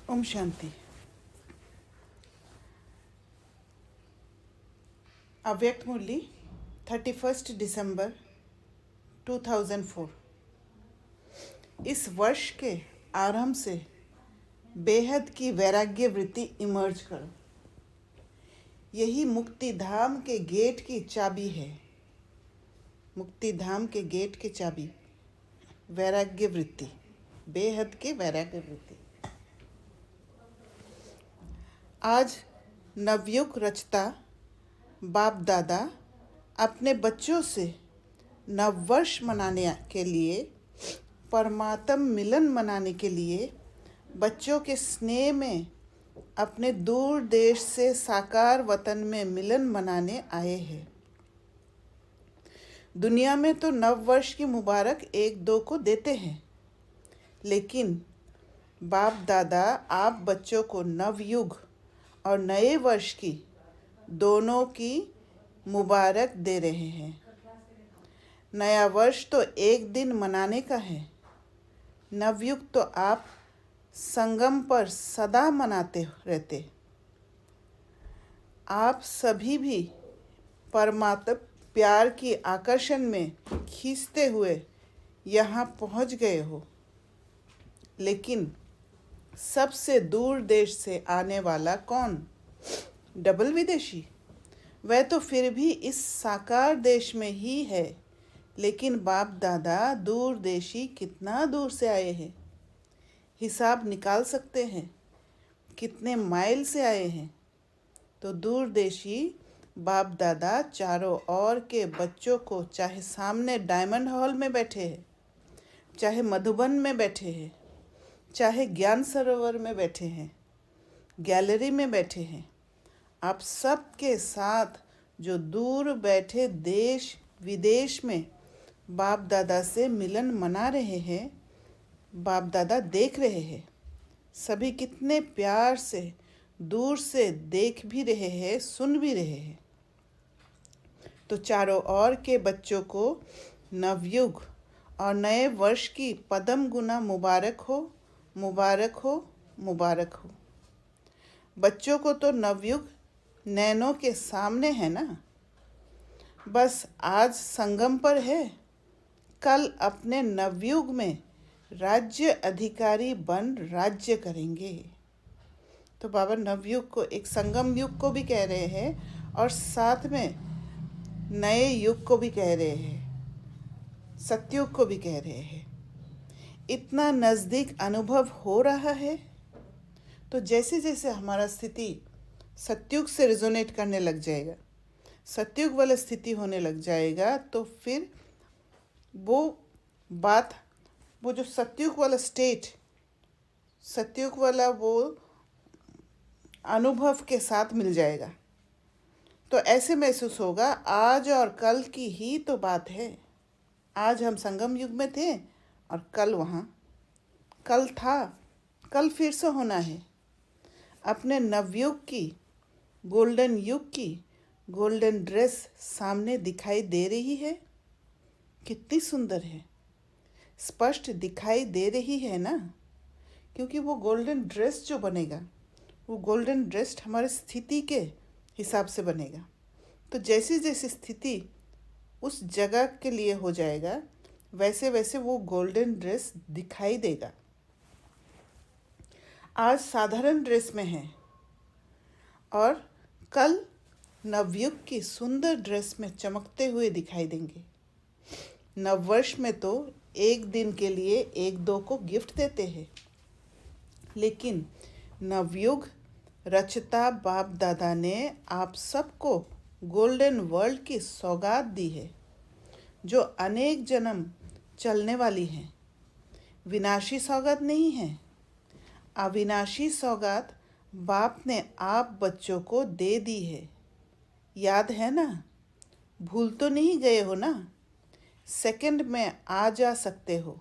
ओम शांति। अव्यक्त मुरली 31 दिसंबर 2004। इस वर्ष के आरंभ से बेहद की वैराग्य वृत्ति इमर्ज करो। यही मुक्ति धाम के गेट की चाबी है। मुक्ति धाम के गेट की चाबी वैराग्य वृत्ति, बेहद के वैराग्य वृत्ति। आज नवयुग रचता बाप दादा अपने बच्चों से नववर्ष मनाने के लिए, परमात्म मिलन मनाने के लिए बच्चों के स्नेह में अपने दूर देश से साकार वतन में मिलन मनाने आए हैं। दुनिया में तो नववर्ष की मुबारक 1-2 को देते हैं, लेकिन बाप दादा आप बच्चों को नवयुग और नए वर्ष की दोनों की मुबारक दे रहे हैं। नया वर्ष तो एक दिन मनाने का है, नवयुग तो आप संगम पर सदा मनाते रहते। आप सभी भी परमात्मा प्यार की आकर्षण में खींचते हुए यहाँ पहुँच गए हो, लेकिन सबसे दूर देश से आने वाला कौन? डबल विदेशी। वह तो फिर भी इस साकार देश में ही है, लेकिन बाप दादा दूर देशी कितना दूर से आए हैं? हिसाब निकाल सकते हैं कितने माइल से आए हैं। तो दूर देशी बाप दादा चारों ओर के बच्चों को, चाहे सामने डायमंड हॉल में बैठे हैं, चाहे मधुबन में बैठे हैं, चाहे ज्ञान सरोवर में बैठे हैं, गैलरी में बैठे हैं, आप सब के साथ जो दूर बैठे देश विदेश में बाप दादा से मिलन मना रहे हैं, बाप दादा देख रहे हैं। सभी कितने प्यार से दूर से देख भी रहे हैं, सुन भी रहे हैं। तो चारों ओर के बच्चों को नवयुग और नए वर्ष की पदम गुना मुबारक हो, मुबारक हो, मुबारक हो। बच्चों को तो नवयुग नैनों के सामने है ना। बस आज संगम पर है, कल अपने नवयुग में राज्य अधिकारी बन राज्य करेंगे। तो बाबा नवयुग को एक संगम युग को भी कह रहे हैं और साथ में नए युग को भी कह रहे हैं, सतयुग को भी कह रहे हैं। इतना नज़दीक अनुभव हो रहा है। तो जैसे जैसे हमारा स्थिति सतयुग से रिजोनेट करने लग जाएगा, सतयुग वाला स्थिति होने लग जाएगा, तो फिर वो बात, वो जो सतयुग वाला स्टेट, सतयुग वाला वो अनुभव के साथ मिल जाएगा। तो ऐसे महसूस होगा आज और कल की ही तो बात है। आज हम संगम युग में थे और कल वहाँ, कल था, कल फिर से होना है। अपने नवयुग की, गोल्डन युग की गोल्डन ड्रेस सामने दिखाई दे रही है। कितनी सुंदर है, स्पष्ट दिखाई दे रही है ना। क्योंकि वो गोल्डन ड्रेस जो बनेगा, वो गोल्डन ड्रेस हमारे स्थिति के हिसाब से बनेगा। तो जैसी जैसी स्थिति उस जगह के लिए हो जाएगा, वैसे वैसे वो गोल्डन ड्रेस दिखाई देगा। आज साधारण ड्रेस में है और कल नवयुग की सुंदर ड्रेस में चमकते हुए दिखाई देंगे। नववर्ष में तो एक दिन के लिए 1-2 को गिफ्ट देते हैं, लेकिन नवयुग रचता बाप दादा ने आप सबको गोल्डन वर्ल्ड की सौगात दी है, जो अनेक जन्म चलने वाली है। विनाशी सौगात नहीं है, अविनाशी सौगात बाप ने आप बच्चों को दे दी है। याद है ना? भूल तो नहीं गए हो ना? सेकंड में आ जा सकते हो।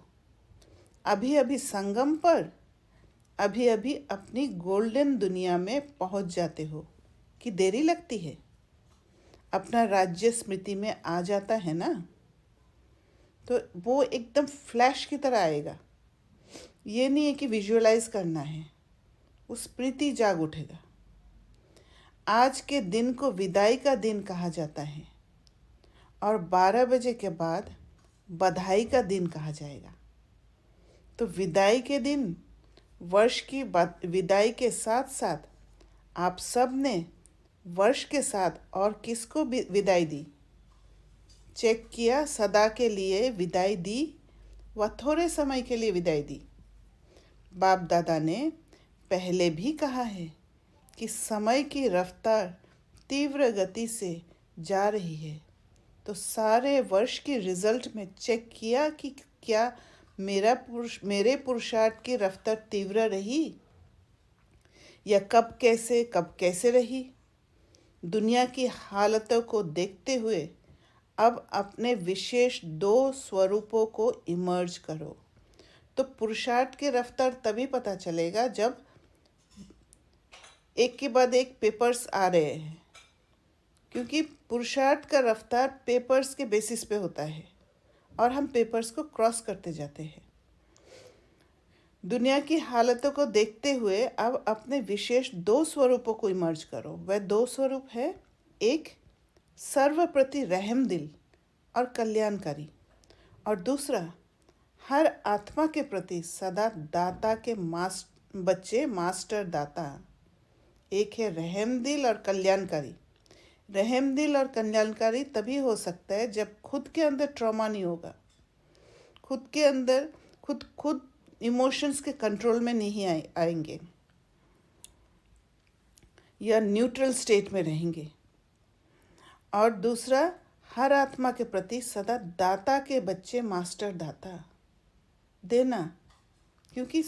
अभी अभी संगम पर, अभी अभी अपनी गोल्डन दुनिया में पहुंच जाते हो कि देरी लगती है? अपना राज्य स्मृति में आ जाता है ना, तो वो एकदम फ्लैश की तरह आएगा। ये नहीं है कि विजुअलाइज करना है, वो स्मृति जाग उठेगा। आज के दिन को विदाई का दिन कहा जाता है और 12 बजे के बाद बधाई का दिन कहा जाएगा। तो विदाई के दिन, वर्ष की विदाई के साथ साथ आप सब ने वर्ष के साथ और किसको विदाई दी? चेक किया, सदा के लिए विदाई दी व थोड़े समय के लिए विदाई दी। बाप दादा ने पहले भी कहा है कि समय की रफ्तार तीव्र गति से जा रही है। तो सारे वर्ष की रिजल्ट में चेक किया कि क्या मेरे पुरुषार्थ की रफ्तार तीव्र रही या कब कैसे रही। दुनिया की हालतों को देखते हुए अब अपने विशेष 2 स्वरूपों को इमर्ज करो। तो पुरुषार्थ की रफ्तार तभी पता चलेगा जब एक के बाद एक पेपर्स आ रहे हैं, क्योंकि पुरुषार्थ का रफ्तार पेपर्स के बेसिस पे होता है और हम पेपर्स को क्रॉस करते जाते हैं। दुनिया की हालतों को देखते हुए अब अपने विशेष 2 स्वरूपों को इमर्ज करो। वह 2 स्वरूप है, एक सर्वप्रति रहम दिल और कल्याणकारी, और दूसरा हर आत्मा के प्रति सदा दाता के बच्चे मास्टर दाता। एक है रहम दिल और कल्याणकारी। रहम दिल और कल्याणकारी तभी हो सकता है जब खुद के अंदर ट्रॉमा नहीं होगा, खुद के अंदर खुद इमोशंस के कंट्रोल में नहीं आएंगे या न्यूट्रल स्टेट में रहेंगे। और दूसरा, हर आत्मा के प्रति सदा दाता के बच्चे मास्टर दाता, देना। क्योंकि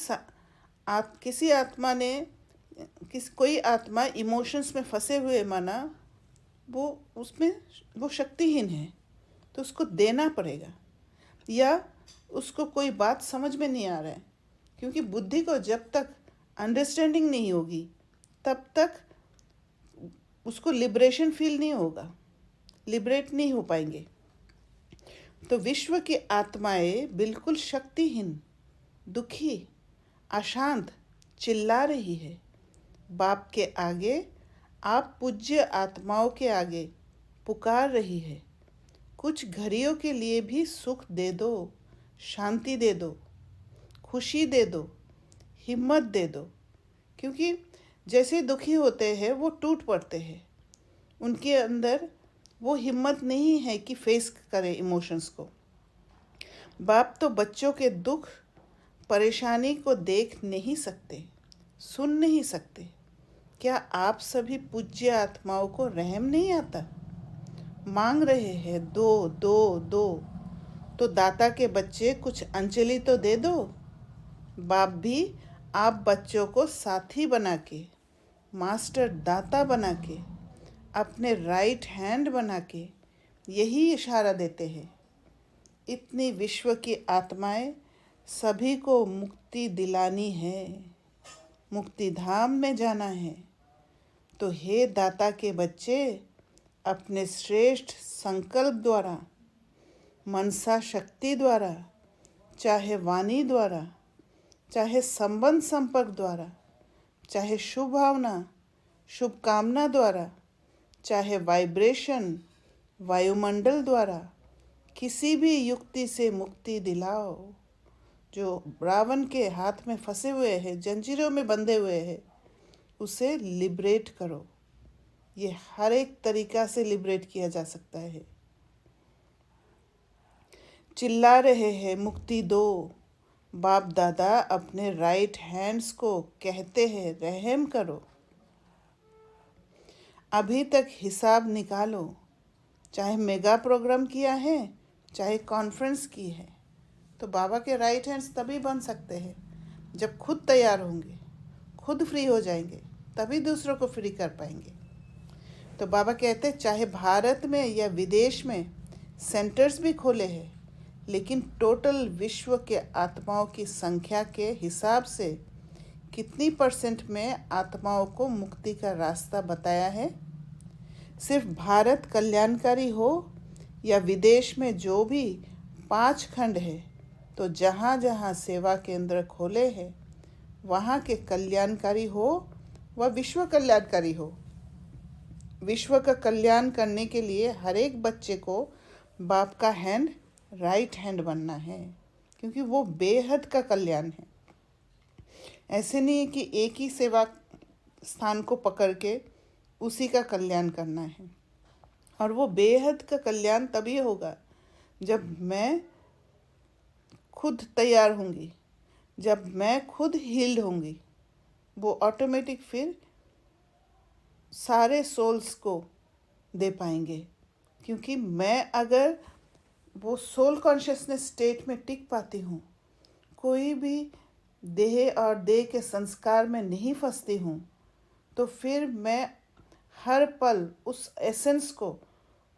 किसी आत्मा ने कोई आत्मा इमोशंस में फंसे हुए माना, वो शक्तिहीन है, तो उसको देना पड़ेगा। या उसको कोई बात समझ में नहीं आ रहा है, क्योंकि बुद्धि को जब तक अंडरस्टैंडिंग नहीं होगी तब तक उसको लिबरेशन फील नहीं होगा, लिबरेट नहीं हो पाएंगे। तो विश्व की आत्माएं बिल्कुल शक्तिहीन, दुखी, अशांत चिल्ला रही है। बाप के आगे, आप पूज्य आत्माओं के आगे पुकार रही है, कुछ घड़ियों के लिए भी सुख दे दो, शांति दे दो, खुशी दे दो, हिम्मत दे दो। क्योंकि जैसे दुखी होते हैं वो टूट पड़ते हैं, उनके अंदर वो हिम्मत नहीं है कि फेस करे इमोशंस को। बाप तो बच्चों के दुख परेशानी को देख नहीं सकते, सुन नहीं सकते। क्या आप सभी पूज्य आत्माओं को रहम नहीं आता? मांग रहे हैं दो दो दो, तो दाता के बच्चे कुछ अंजलि तो दे दो। बाप भी आप बच्चों को साथी बना के, मास्टर दाता बना के, अपने राइट हैंड बना के यही इशारा देते हैं। इतनी विश्व की आत्माएं सभी को मुक्ति दिलानी है, मुक्ति धाम में जाना है। तो हे दाता के बच्चे, अपने श्रेष्ठ संकल्प द्वारा, मनसा शक्ति द्वारा, चाहे वाणी द्वारा, चाहे संबंध संपर्क द्वारा, चाहे शुभ भावना, शुभकामना द्वारा, चाहे वाइब्रेशन, वायुमंडल द्वारा, किसी भी युक्ति से मुक्ति दिलाओ। जो रावण के हाथ में फंसे हुए हैं, जंजीरों में बंधे हुए हैं, उसे लिबरेट करो। ये हर एक तरीका से लिबरेट किया जा सकता है। चिल्ला रहे हैं मुक्ति दो। बाप दादा अपने राइट हैंड्स को कहते हैं रहम करो। अभी तक हिसाब निकालो, चाहे मेगा प्रोग्राम किया है, चाहे कॉन्फ्रेंस की है। तो बाबा के राइट हैंड्स तभी बन सकते हैं जब खुद तैयार होंगे, खुद फ्री हो जाएंगे, तभी दूसरों को फ्री कर पाएंगे। तो बाबा कहते हैं चाहे भारत में या विदेश में सेंटर्स भी खोले हैं, लेकिन टोटल विश्व के आत्माओं की संख्या के हिसाब से कितनी % में आत्माओं को मुक्ति का रास्ता बताया है? सिर्फ भारत कल्याणकारी हो या विदेश में जो भी 5 खंड है, तो जहाँ जहाँ सेवा केंद्र खोले हैं वहाँ के कल्याणकारी हो व विश्व कल्याणकारी हो। विश्व का कल्याण करने के लिए हर एक बच्चे को बाप का हैंड राइट हैंड बनना है, क्योंकि वो बेहद का कल्याण है। ऐसे नहीं है कि एक ही सेवा स्थान को पकड़ के उसी का कल्याण करना है। और वो बेहद का कल्याण तभी होगा जब मैं खुद तैयार होंगी, जब मैं खुद हील्ड होंगी। वो ऑटोमेटिक फिर सारे सोल्स को दे पाएंगे, क्योंकि मैं अगर वो सोल कॉन्शियसनेस स्टेट में टिक पाती हूँ, कोई भी देह और देह के संस्कार में नहीं फंसती हूँ, तो फिर मैं हर पल उस एसेंस को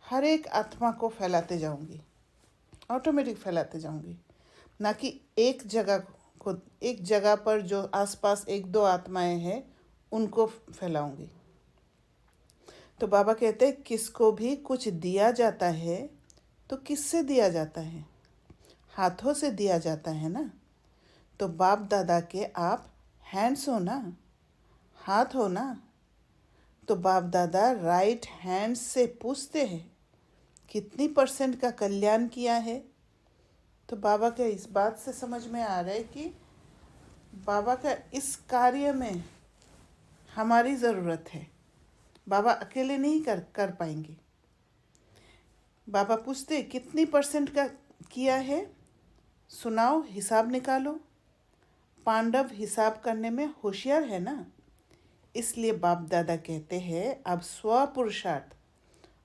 हर एक आत्मा को फैलाते जाऊंगी, ऑटोमेटिक फैलाते जाऊंगी। ना कि एक जगह पर जो आसपास एक दो आत्माएं हैं उनको फैलाऊंगी। तो बाबा कहते हैं किसको भी कुछ दिया जाता है तो किससे दिया जाता है? हाथों से दिया जाता है ना। तो बाप दादा के आप हैंड्स हो ना, हाथ हो ना। तो बाप दादा राइट हैंड से पूछते हैं कितनी % का कल्याण किया है। तो बाबा के इस बात से समझ में आ रहा है कि बाबा का इस कार्य में हमारी ज़रूरत है। बाबा अकेले नहीं कर पाएंगे। बाबा पूछते कितनी % का किया है, सुनाओ, हिसाब निकालो। पांडव हिसाब करने में होशियार है ना, इसलिए बाप दादा कहते हैं अब स्वपुरुषार्थ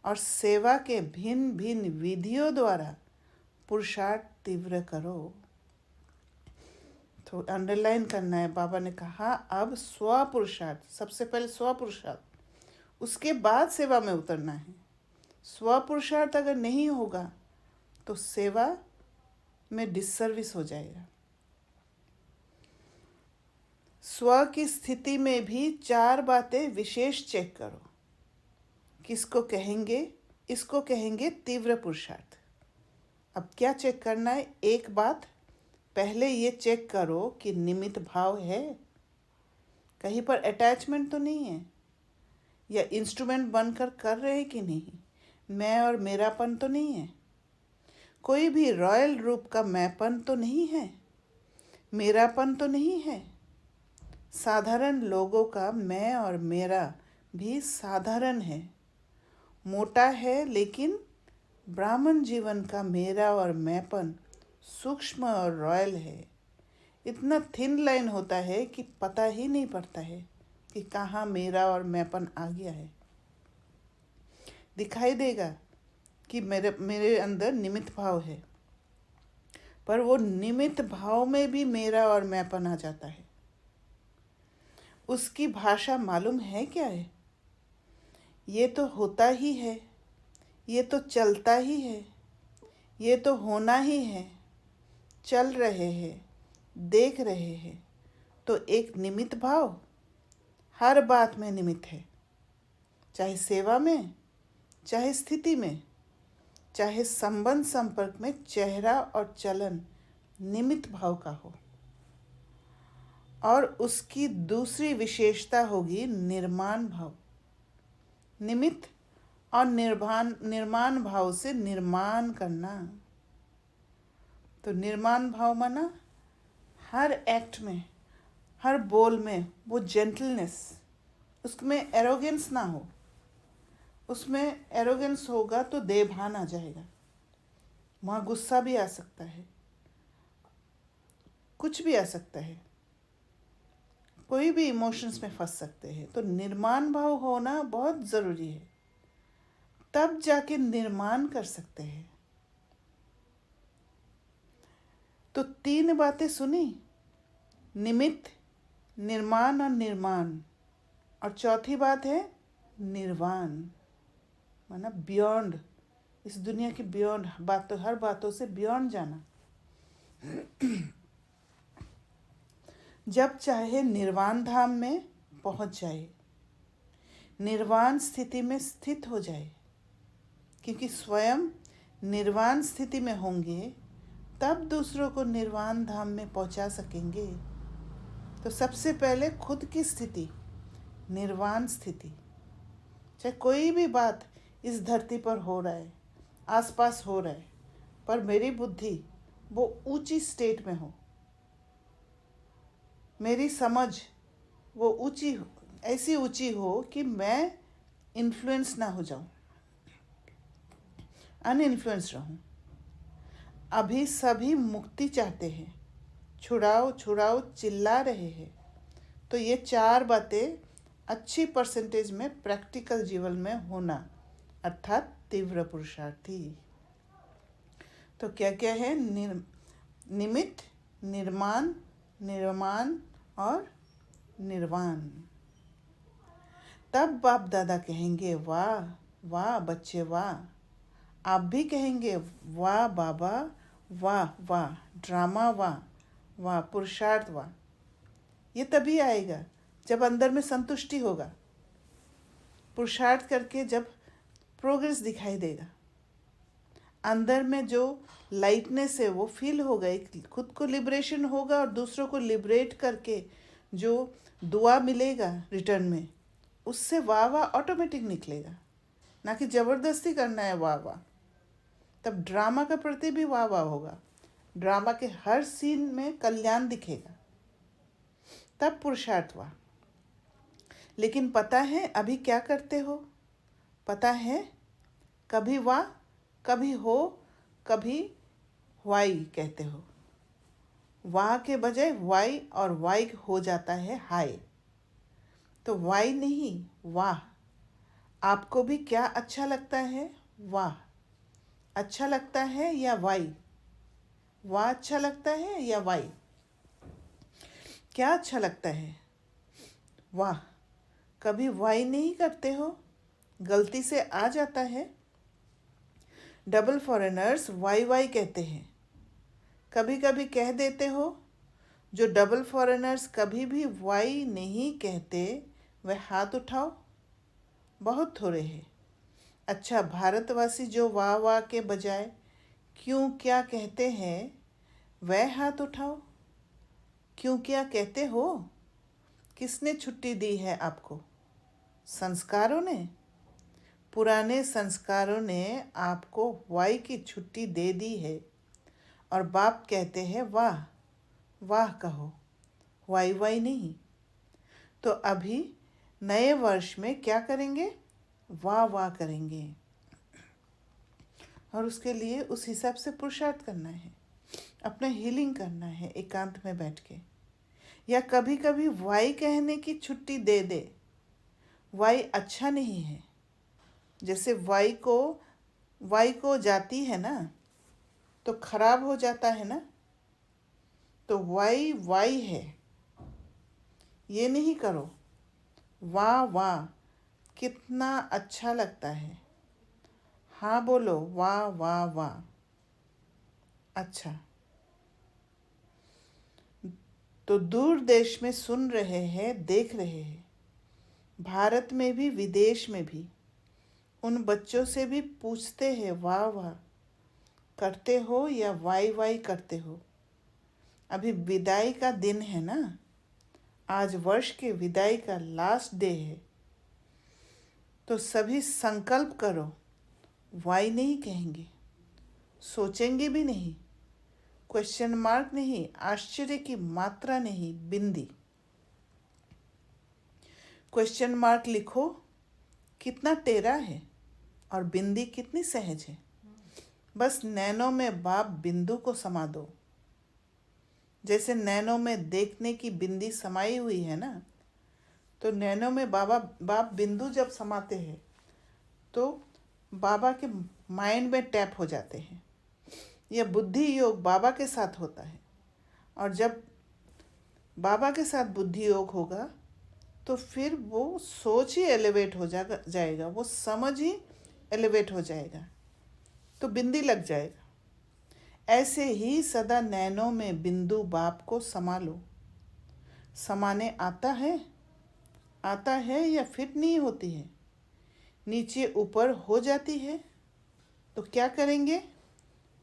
और सेवा के भिन्न भिन्न विधियों द्वारा पुरुषार्थ तीव्र करो। तो अंडरलाइन करना है, बाबा ने कहा अब स्वपुरुषार्थ, सबसे पहले स्वपुरुषार्थ, उसके बाद सेवा में उतरना है। स्वपुरुषार्थ अगर नहीं होगा तो सेवा में डिससर्विस हो जाएगा। स्व की स्थिति में भी 4 बातें विशेष चेक करो। किसको कहेंगे? इसको कहेंगे तीव्र पुरुषार्थ। अब क्या चेक करना है? एक बात पहले ये चेक करो कि निमित्त भाव है, कहीं पर अटैचमेंट तो नहीं है, या इंस्ट्रूमेंट बनकर कर रहे हैं कि नहीं, मैं और मेरापन तो नहीं है, कोई भी रॉयल रूप का मैंपन तो नहीं है, मेरापन तो नहीं है। साधारण लोगों का मैं और मेरा भी साधारण है, मोटा है, लेकिन ब्राह्मण जीवन का मेरा और मैंपन सूक्ष्म और रॉयल है। इतना थिन लाइन होता है कि पता ही नहीं पड़ता है कि कहाँ मेरा और मैंपन आ गया है। दिखाई देगा कि मेरे अंदर निमित्त भाव है, पर वो निमित्त भाव में भी मेरा और मैंपन आ जाता है। उसकी भाषा मालूम है क्या है? ये तो होता ही है, ये तो चलता ही है, ये तो होना ही है, चल रहे हैं, देख रहे हैं। तो एक निमित्त भाव हर बात में निमित्त है, चाहे सेवा में, चाहे स्थिति में, चाहे संबंध संपर्क में चेहरा और चलन निमित्त भाव का हो। और उसकी दूसरी विशेषता होगी निर्माण भाव। निमित्त और निर्माण भाव से निर्माण करना। तो निर्माण भाव माना हर एक्ट में, हर बोल में वो जेंटलनेस, उसमें एरोगेंस ना हो। उसमें एरोगेंस होगा तो देभान आ जाएगा, वहाँ गुस्सा भी आ सकता है, कुछ भी आ सकता है, कोई भी इमोशंस में फंस सकते हैं। तो निर्माण भाव होना बहुत ज़रूरी है, तब जाके निर्माण कर सकते हैं। तो 3 बातें सुनी, निमित्त, निर्माण और निर्माण, और चौथी बात है निर्वाण, माना बियॉन्ड, इस दुनिया के बियॉन्ड, हर बातों से बियॉन्ड जाना। जब चाहे निर्वाण धाम में पहुंच जाए, निर्वाण स्थिति में स्थित हो जाए, क्योंकि स्वयं निर्वाण स्थिति में होंगे तब दूसरों को निर्वाण धाम में पहुंचा सकेंगे। तो सबसे पहले खुद की स्थिति, निर्वाण स्थिति, चाहे कोई भी बात इस धरती पर हो रहा है, आसपास हो रहा है, पर मेरी बुद्धि वो ऊंची स्टेट में हो, मेरी समझ वो ऊंची, ऐसी ऊंची हो कि मैं इन्फ्लुएंस ना हो जाऊं, अनइन्फ्लुएंस रहूं। अभी सभी मुक्ति चाहते हैं, छुड़ाओ छुड़ाओ चिल्ला रहे हैं। तो ये 4 बातें अच्छी परसेंटेज में प्रैक्टिकल जीवन में होना, अर्थात तीव्र पुरुषार्थी। तो क्या क्या है? निमित्त, निर्माण, निर्माण और निर्वाण। तब बाप दादा कहेंगे वाह वाह बच्चे वाह। आप भी कहेंगे वाह बाबा, वाह वाह ड्रामा, वाह वाह पुरुषार्थ, वाह। ये तभी आएगा जब अंदर में संतुष्टि होगा, पुरुषार्थ करके जब प्रोग्रेस दिखाई देगा, अंदर में जो लाइटनेस है वो फील होगा, एक खुद को लिबरेशन होगा और दूसरों को लिबरेट करके जो दुआ मिलेगा रिटर्न में, उससे वाह वाह ऑटोमेटिक निकलेगा, ना कि ज़बरदस्ती करना है वाह वाह। तब ड्रामा के प्रति भी वाह वाह होगा, ड्रामा के हर सीन में कल्याण दिखेगा, तब पुरुषार्थ वाह। लेकिन पता है अभी क्या करते हो? पता है, कभी वाह, कभी हो, कभी वाई कहते हो। वाह के बजाय वाई, और वाई हो जाता है हाय। तो वाई नहीं, वाह। आपको भी क्या अच्छा लगता है? वाह अच्छा लगता है या वाई? वाह अच्छा लगता है या वाई? क्या अच्छा लगता है? वाह। कभी वाई नहीं करते हो? गलती से आ जाता है। डबल फॉरेनर्स वाई वाई कहते हैं, कभी कभी कह देते हो। जो डबल फॉरेनर्स कभी भी वाई नहीं कहते वह हाथ उठाओ। बहुत थोड़े हैं। अच्छा, भारतवासी जो वाह वाह के बजाय क्यों क्या कहते हैं वह हाथ उठाओ। क्यों क्या कहते हो? किसने छुट्टी दी है आपको? संस्कारों ने, पुराने संस्कारों ने आपको वाई की छुट्टी दे दी है। और बाप कहते हैं वाह वाह कहो, वाई वाई नहीं। तो अभी नए वर्ष में क्या करेंगे? वाह वाह करेंगे। और उसके लिए उस हिसाब से पुरुषार्थ करना है, अपना हीलिंग करना है एकांत में बैठ के। या कभी कभी वाई कहने की छुट्टी दे दे। वाई अच्छा नहीं है। जैसे वाई को जाती है ना तो खराब हो जाता है ना, तो वाई वाई है, ये नहीं करो। वाह वाह कितना अच्छा लगता है, हाँ बोलो वाह वाह वाह। अच्छा, तो दूर देश में सुन रहे हैं, देख रहे हैं, भारत में भी विदेश में भी, उन बच्चों से भी पूछते हैं वाह वाह करते हो या वाई वाई करते हो। अभी विदाई का दिन है ना, आज वर्ष के विदाई का लास्ट डे है। तो सभी संकल्प करो, वाई नहीं कहेंगे, सोचेंगे भी नहीं, क्वेश्चन मार्क नहीं, आश्चर्य की मात्रा नहीं, बिंदी। क्वेश्चन मार्क लिखो कितना टेढ़ा है और बिंदी कितनी सहज है। बस नैनो में बाप बिंदु को समा दो। जैसे नैनो में देखने की बिंदी समाई हुई है ना, तो नैनो में बाप बिंदु जब समाते हैं तो बाबा के माइंड में टैप हो जाते हैं। यह बुद्धि योग बाबा के साथ होता है। और जब बाबा के साथ बुद्धि योग होगा तो फिर वो सोच ही एलिवेट हो जाएगा, वो समझ ही एलिवेट हो जाएगा, तो बिंदी लग जाएगा। ऐसे ही सदा नैनों में बिंदु बाप को समा लो। समाने आता है या फिट नहीं होती है, नीचे ऊपर हो जाती है, तो क्या करेंगे?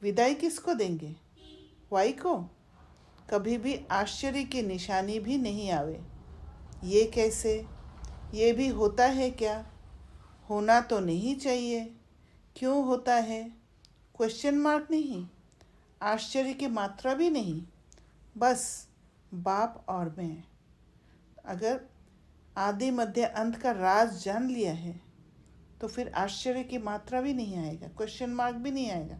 विदाई किसको देंगे? वाई को? कभी भी आश्चर्य की निशानी भी नहीं आवे। ये कैसे? ये भी होता है क्या? होना तो नहीं चाहिए। क्यों होता है? क्वेश्चन मार्क नहीं, आश्चर्य की मात्रा भी नहीं, बस बाप और मैं। अगर आदि मध्य अंत का राज जान लिया है तो फिर आश्चर्य की मात्रा भी नहीं आएगा, क्वेश्चन मार्क भी नहीं आएगा।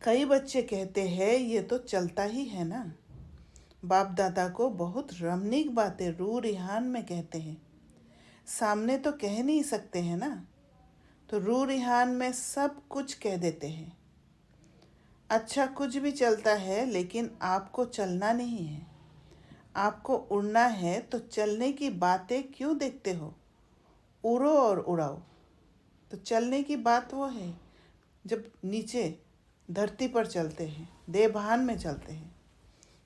कई बच्चे कहते हैं ये तो चलता ही है ना। बाप दादा को बहुत रमणीक बातें रू रिहान में कहते हैं, सामने तो कह नहीं सकते हैं ना, तो रू रिहान में सब कुछ कह देते हैं। अच्छा कुछ भी चलता है, लेकिन आपको चलना नहीं है। आपको उड़ना है तो चलने की बातें क्यों देखते हो? उड़ो और उड़ाओ। तो चलने की बात वो है जब नीचे धरती पर चलते हैं, देवभान में चलते हैं।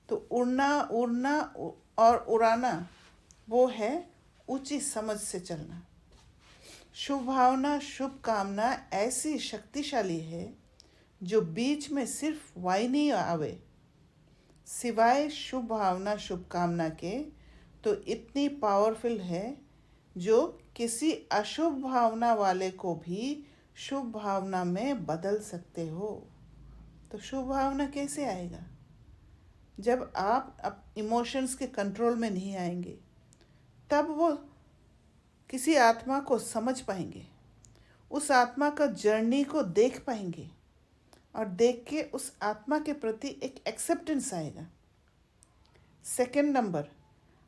तो उड़ना और उड़ाना वो है ऊंची समझ से चलना। शुभ भावना, शुभ कामना ऐसी शक्तिशाली है जो बीच में सिर्फ वाई नहीं आवे। सिवाय शुभ भावना शुभ कामना के तो इतनी पावरफुल है जो किसी अशुभ भावना वाले को भी शुभ भावना में बदल सकते हो। तो शुभ भावना कैसे आएगा? जब आप इमोशंस के कंट्रोल में नहीं आएंगे, तब वो किसी आत्मा को समझ पाएंगे, उस आत्मा का जर्नी को देख पाएंगे, और देख के उस आत्मा के प्रति एक एक्सेप्टेंस आएगा। सेकंड नंबर,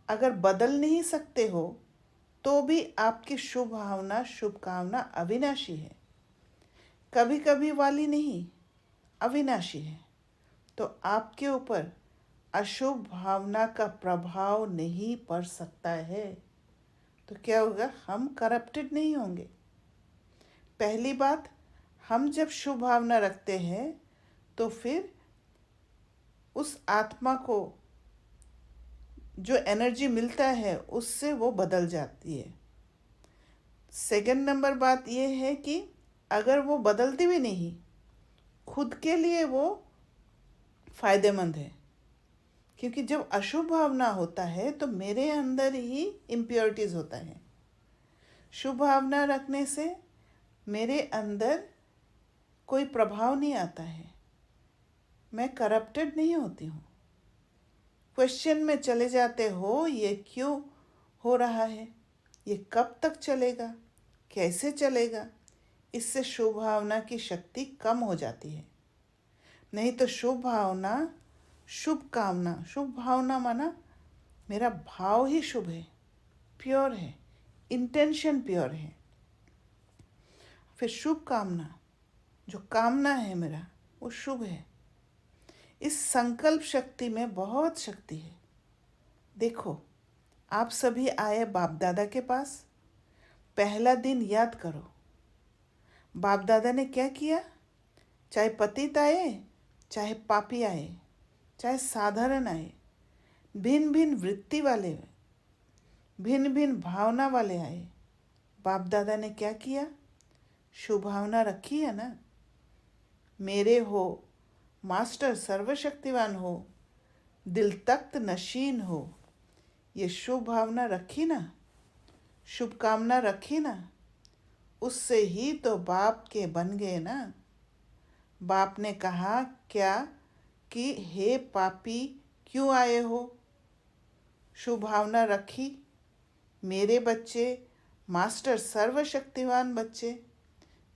अगर बदल नहीं सकते हो तो भी आपकी शुभ भावना शुभ कामना अविनाशी है, कभी कभी वाली नहीं, अविनाशी है। तो आपके ऊपर अशुभ भावना का प्रभाव नहीं पड़ सकता है। तो क्या होगा? हम करप्टेड नहीं होंगे। पहली बात, हम जब शुभ भावना रखते हैं तो फिर उस आत्मा को जो एनर्जी मिलता है उससे वो बदल जाती है। सेकंड नंबर बात ये है कि अगर वो बदलती भी नहीं, खुद के लिए वो फायदेमंद है, क्योंकि जब अशुभ भावना होता है तो मेरे अंदर ही इम्प्योरिटीज़ होता है। शुभ भावना रखने से मेरे अंदर कोई प्रभाव नहीं आता है, मैं करप्टेड नहीं होती हूँ। क्वेश्चन में चले जाते हो, ये क्यों हो रहा है, ये कब तक चलेगा, कैसे चलेगा? इससे शुभ भावना की शक्ति कम हो जाती है। नहीं तो शुभ भावना शुभ कामना, शुभ भावना माना मेरा भाव ही शुभ है, प्योर है, इंटेंशन प्योर है। फिर शुभ कामना, जो कामना है मेरा वो शुभ है। इस संकल्प शक्ति में बहुत शक्ति है। देखो, आप सभी आए बाप दादा के पास, पहला दिन याद करो बाप दादा ने क्या किया। चाहे पतित आए, चाहे पापी आए, चाहे साधारण आए, भिन्न भिन्न वृत्ति वाले, भिन्न भिन्न भावना वाले आए, बाप दादा ने क्या किया? शुभ भावना रखी है ना। मेरे हो, मास्टर सर्वशक्तिवान हो, दिल तख्त नशीन हो, ये शुभ भावना रखी ना, शुभ कामना रखी ना, उससे ही तो बाप के बन गए ना। बाप ने कहा क्या कि हे पापी क्यों आए हो? शुभ भावना रखी, मेरे बच्चे, मास्टर सर्वशक्तिवान बच्चे।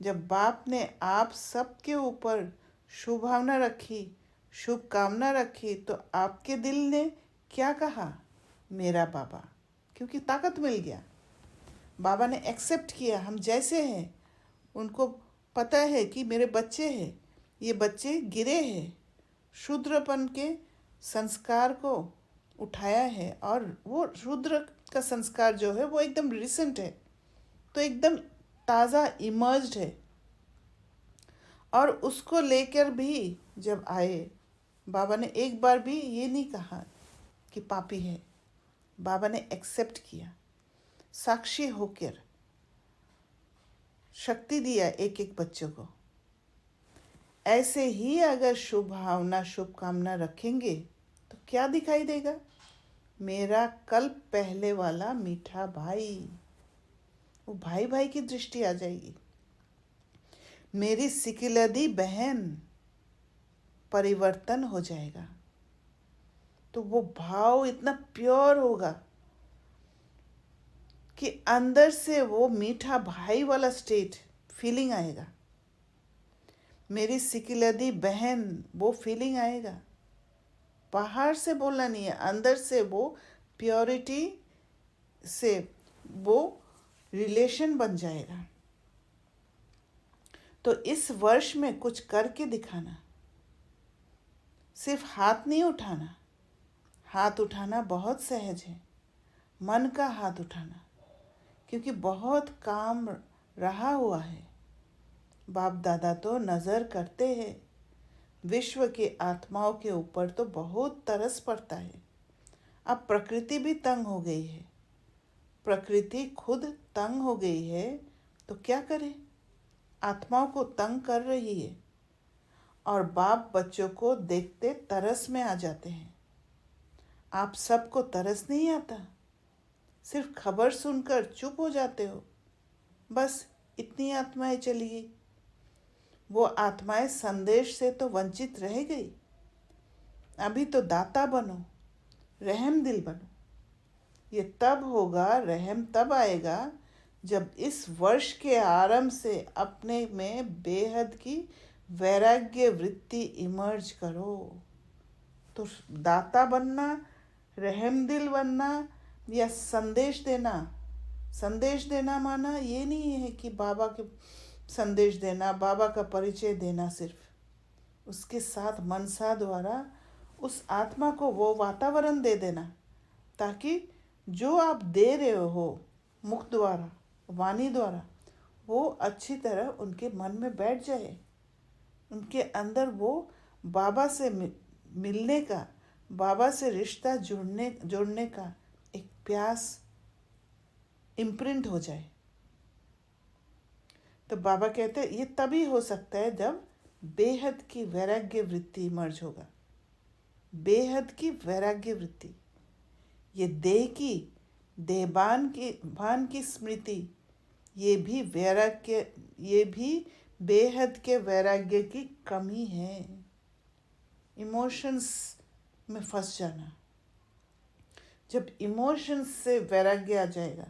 जब बाप ने आप सबके ऊपर शुभ भावना रखी, शुभ कामना रखी, तो आपके दिल ने क्या कहा? मेरा बाबा, क्योंकि ताकत मिल गया। बाबा ने एक्सेप्ट किया हम जैसे हैं। उनको पता है कि मेरे बच्चे हैं, ये बच्चे गिरे हैं, शूद्रपन के संस्कार को उठाया है, और वो शूद्र का संस्कार जो है वो एकदम रिसेंट है, तो एकदम ताज़ा इमर्ज्ड है। और उसको लेकर भी जब आए, बाबा ने एक बार भी ये नहीं कहा कि पापी है। बाबा ने एक्सेप्ट किया, साक्षी होकर, शक्ति दिया एक एक बच्चों को। ऐसे ही अगर शुभ भावना शुभकामना रखेंगे तो क्या दिखाई देगा? मेरा कल पहले वाला मीठा भाई, वो भाई भाई की दृष्टि आ जाएगी। मेरी सिकिलदी बहन, परिवर्तन हो जाएगा। तो वो भाव इतना प्योर होगा कि अंदर से वो मीठा भाई वाला स्टेट फीलिंग आएगा। मेरी सिकिलदी बहन, वो फीलिंग आएगा। बाहर से बोलना नहीं है, अंदर से वो प्योरिटी से वो रिलेशन बन जाएगा। तो इस वर्ष में कुछ करके दिखाना, सिर्फ हाथ नहीं उठाना। हाथ उठाना बहुत सहज है, मन का हाथ उठाना, क्योंकि बहुत काम रहा हुआ है। बाप दादा तो नज़र करते हैं, विश्व के आत्माओं के ऊपर तो बहुत तरस पड़ता है। अब प्रकृति भी तंग हो गई है, प्रकृति खुद तंग हो गई है, तो क्या करे? आत्माओं को तंग कर रही है। और बाप बच्चों को देखते तरस में आ जाते हैं। आप सबको तरस नहीं आता, सिर्फ खबर सुनकर चुप हो जाते हो। बस इतनी आत्माएं चली गई। वो आत्माएं संदेश से तो वंचित रह गई। अभी तो दाता बनो, रहम दिल बनो। ये तब होगा, रहम तब आएगा जब इस वर्ष के आरंभ से अपने में बेहद की वैराग्य वृत्ति इमर्ज करो। तो दाता बनना, रहम दिल बनना या संदेश देना, संदेश देना माना ये नहीं है कि बाबा के संदेश देना, बाबा का परिचय देना, सिर्फ उसके साथ मनसा द्वारा उस आत्मा को वो वातावरण दे देना ताकि जो आप दे रहे हो मुख द्वारा, वाणी द्वारा, वो अच्छी तरह उनके मन में बैठ जाए। उनके अंदर वो बाबा से मिलने का, बाबा से रिश्ता जोड़ने का एक प्यास इम्प्रिंट हो जाए। तो बाबा कहते हैं ये तभी हो सकता है जब बेहद की वैराग्य वृत्ति इमर्ज होगा। बेहद की वैराग्य वृत्ति, ये देह की, भान की स्मृति, ये भी वैराग्य, ये भी बेहद के वैराग्य की कमी है। इमोशंस में फंस जाना। जब इमोशंस से वैराग्य आ जाएगा,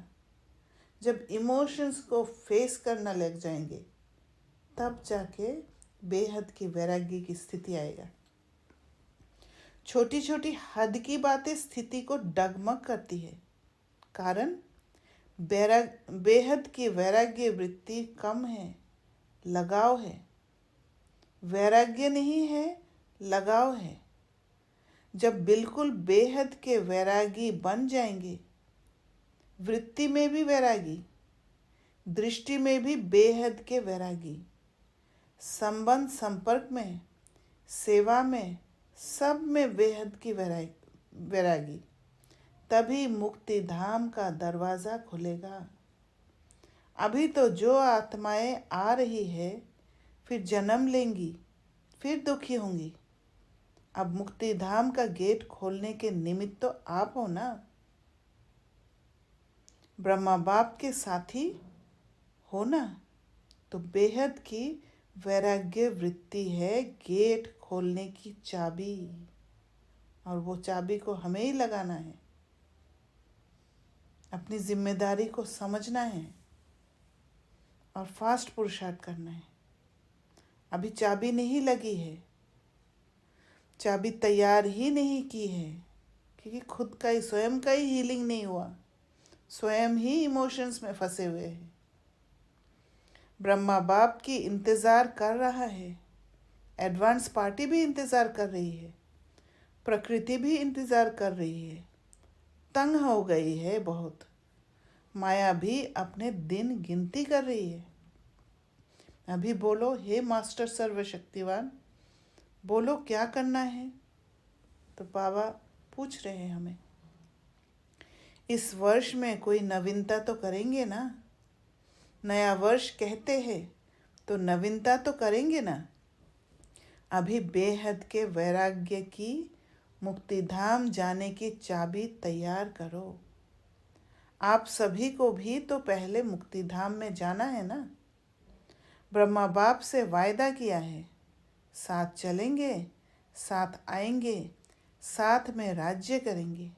जब इमोशंस को फेस करना लग जाएंगे, तब जाके बेहद की वैराग्य की स्थिति आएगा। छोटी छोटी हद की बातें स्थिति को डगमग करती है, कारण बेहद की वैराग्य वृत्ति कम है, लगाव है। वैराग्य नहीं है, लगाव है। जब बिल्कुल बेहद के वैरागी बन जाएंगे, वृत्ति में भी वैरागी, दृष्टि में भी बेहद के वैरागी, संबंध संपर्क में, सेवा में, सब में बेहद की वैरागी, तभी मुक्ति धाम का दरवाज़ा खुलेगा। अभी तो जो आत्माएं आ रही है, फिर जन्म लेंगी, फिर दुखी होंगी। अब मुक्ति धाम का गेट खोलने के निमित्त तो आप हो ना। ब्रह्मा बाप के साथी हो ना। तो बेहद की वैराग्य वृत्ति है गेट खोलने की चाबी, और वो चाबी को हमें ही लगाना है। अपनी जिम्मेदारी को समझना है और फास्ट पुरुषार्थ करना है। अभी चाबी नहीं लगी है, चाबी तैयार ही नहीं की है, क्योंकि खुद का ही, स्वयं का ही हीलिंग नहीं हुआ, स्वयं ही इमोशंस में फंसे हुए हैं। ब्रह्मा बाप की इंतज़ार कर रहा है, एडवांस पार्टी भी इंतज़ार कर रही है, प्रकृति भी इंतज़ार कर रही है, तंग हो गई है बहुत। माया भी अपने दिन गिनती कर रही है। अभी बोलो, हे मास्टर सर्वशक्तिवान, बोलो क्या करना है। तो बाबा पूछ रहे हैं हमें, इस वर्ष में कोई नवीनता तो करेंगे ना। नया वर्ष कहते हैं तो नवीनता तो करेंगे ना। अभी बेहद के वैराग्य की मुक्तिधाम जाने की चाबी तैयार करो। आप सभी को भी तो पहले मुक्तिधाम में जाना है ना। ब्रह्मा बाप से वायदा किया है, साथ चलेंगे, साथ आएंगे, साथ में राज्य करेंगे,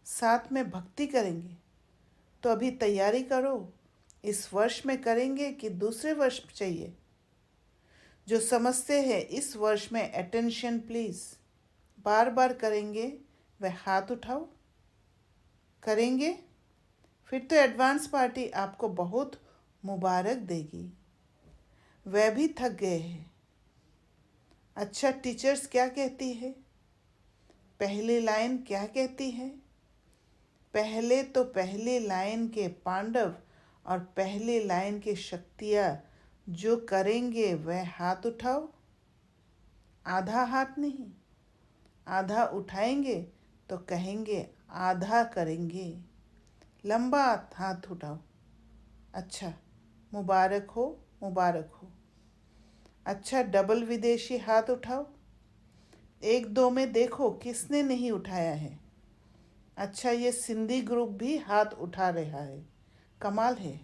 साथ में भक्ति करेंगे। तो अभी तैयारी करो। इस वर्ष में करेंगे कि दूसरे वर्ष चाहिए? जो समझते हैं इस वर्ष में अटेंशन प्लीज़, बार बार करेंगे वह हाथ उठाओ। करेंगे? फिर तो एडवांस पार्टी आपको बहुत मुबारक देगी। वह भी थक गए हैं। अच्छा, टीचर्स क्या कहती है? पहली लाइन क्या कहती है? पहले तो पहली लाइन के पांडव और पहली लाइन की शक्तियाँ जो करेंगे वह हाथ उठाओ। आधा हाथ नहीं, आधा उठाएंगे तो कहेंगे आधा करेंगे। लंबा हाथ उठाओ। अच्छा, मुबारक हो, मुबारक हो। अच्छा, डबल विदेशी हाथ उठाओ। एक दो में देखो किसने नहीं उठाया है। अच्छा, ये सिंधी ग्रुप भी हाथ उठा रहा है, कमाल है।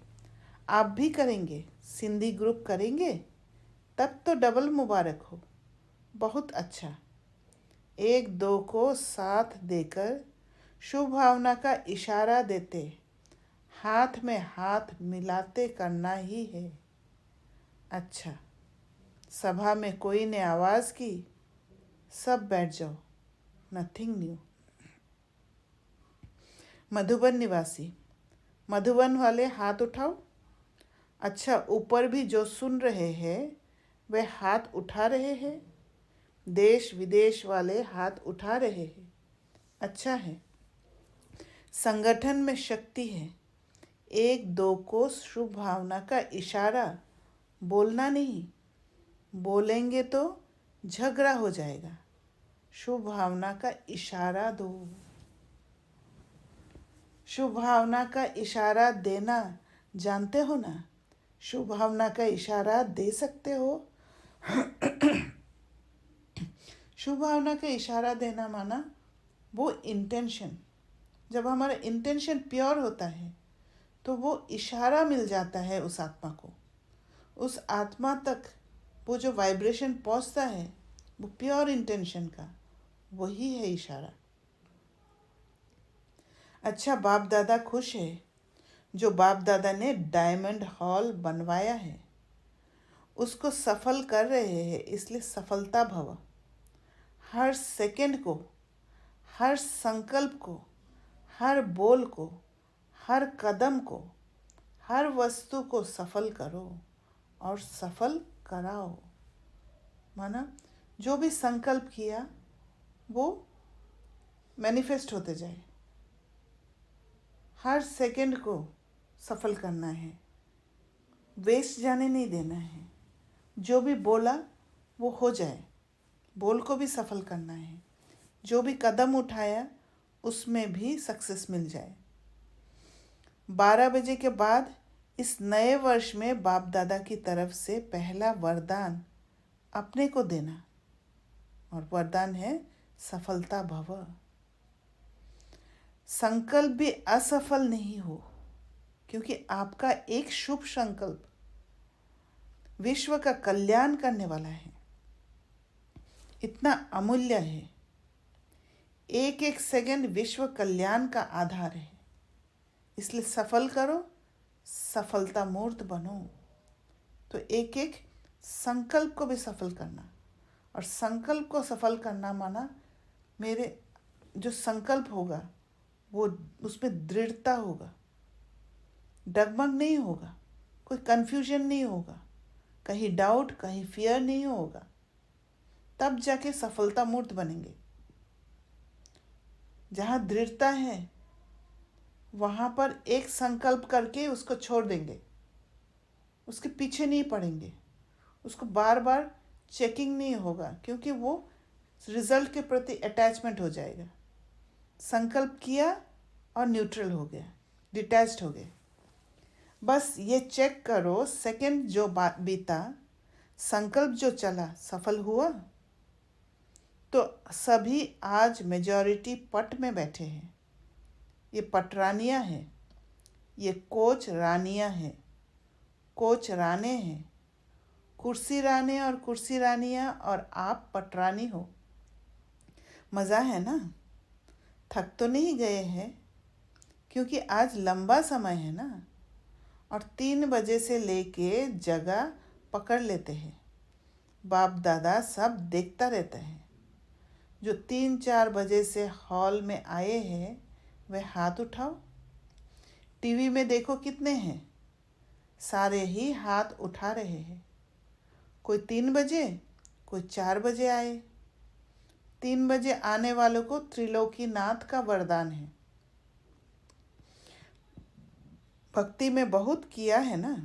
आप भी करेंगे? सिंधी ग्रुप करेंगे? तब तो डबल मुबारक हो। बहुत अच्छा। एक दो को साथ देकर शुभ भावना का इशारा देते, हाथ में हाथ मिलाते करना ही है। अच्छा, सभा में कोई ने आवाज़ की, सब बैठ जाओ, नथिंग न्यू। मधुबन निवासी, मधुबन वाले हाथ उठाओ। अच्छा, ऊपर भी जो सुन रहे हैं वे हाथ उठा रहे हैं। देश विदेश वाले हाथ उठा रहे हैं। अच्छा है। संगठन में शक्ति है। एक दो को शुभ भावना का इशारा, बोलना नहीं, बोलेंगे तो झगड़ा हो जाएगा। शुभ भावना का इशारा दो। शुभ भावना का इशारा देना जानते हो ना? शुभ भावना का इशारा दे सकते हो? शुभ भावना का इशारा देना माना वो इंटेंशन। जब हमारा इंटेंशन प्योर होता है तो वो इशारा मिल जाता है उस आत्मा को। उस आत्मा तक वो जो वाइब्रेशन पहुंचता है वो प्योर इंटेंशन का, वही है इशारा। अच्छा, बाप दादा खुश है। जो बाप दादा ने डायमंड हॉल बनवाया है उसको सफल कर रहे हैं, इसलिए सफलता भव। हर सेकंड को, हर संकल्प को, हर बोल को, हर कदम को, हर वस्तु को सफल करो और सफल कराओ। माना जो भी संकल्प किया वो मैनिफेस्ट होते जाए। हर सेकंड को सफल करना है, वेस्ट जाने नहीं देना है। जो भी बोला वो हो जाए, बोल को भी सफल करना है। जो भी कदम उठाया उसमें भी सक्सेस मिल जाए। 12 बजे के बाद इस नए वर्ष में बाप दादा की तरफ से पहला वरदान अपने को देना, और वरदान है सफलता भव। संकल्प भी असफल नहीं हो, क्योंकि आपका एक शुभ संकल्प विश्व का कल्याण करने वाला है, इतना अमूल्य है। एक एक सेकंड विश्व कल्याण का आधार है, इसलिए सफल करो, सफलता मूर्त बनो। तो एक एक संकल्प को भी सफल करना, और संकल्प को सफल करना माना मेरे जो संकल्प होगा वो उसमें दृढ़ता होगा, डगमग नहीं होगा, कोई कन्फ्यूजन नहीं होगा, कहीं डाउट, कहीं फियर नहीं होगा। तब जाके सफलता मूर्त बनेंगे। जहाँ दृढ़ता है वहाँ पर एक संकल्प करके उसको छोड़ देंगे, उसके पीछे नहीं पड़ेंगे, उसको बार बार चेकिंग नहीं होगा, क्योंकि वो रिजल्ट के प्रति अटैचमेंट हो जाएगा। संकल्प किया और न्यूट्रल हो गया, डिटैच्ड हो गए। बस ये चेक करो, सेकंड जो बीता, संकल्प जो चला सफल हुआ तो सभी आज मेजॉरिटी पट में बैठे हैं। ये पटरानियाँ हैं, ये कोच रानियाँ हैं, कोच राने हैं, कुर्सी राने और कुर्सी रानियाँ, और आप पटरानी हो। मज़ा है ना? थक तो नहीं गए हैं? क्योंकि आज लंबा समय है ना, और 3 बजे से लेके जगह पकड़ लेते हैं। बाप दादा सब देखता रहता है। जो 3-4 बजे से हॉल में आए हैं वे हाथ उठाओ। टीवी में देखो कितने हैं, सारे ही हाथ उठा रहे हैं। कोई 3 बजे, कोई 4 बजे आए। 3 बजे आने वालों को त्रिलोकीनाथ का वरदान है। भक्ति में बहुत किया है ना,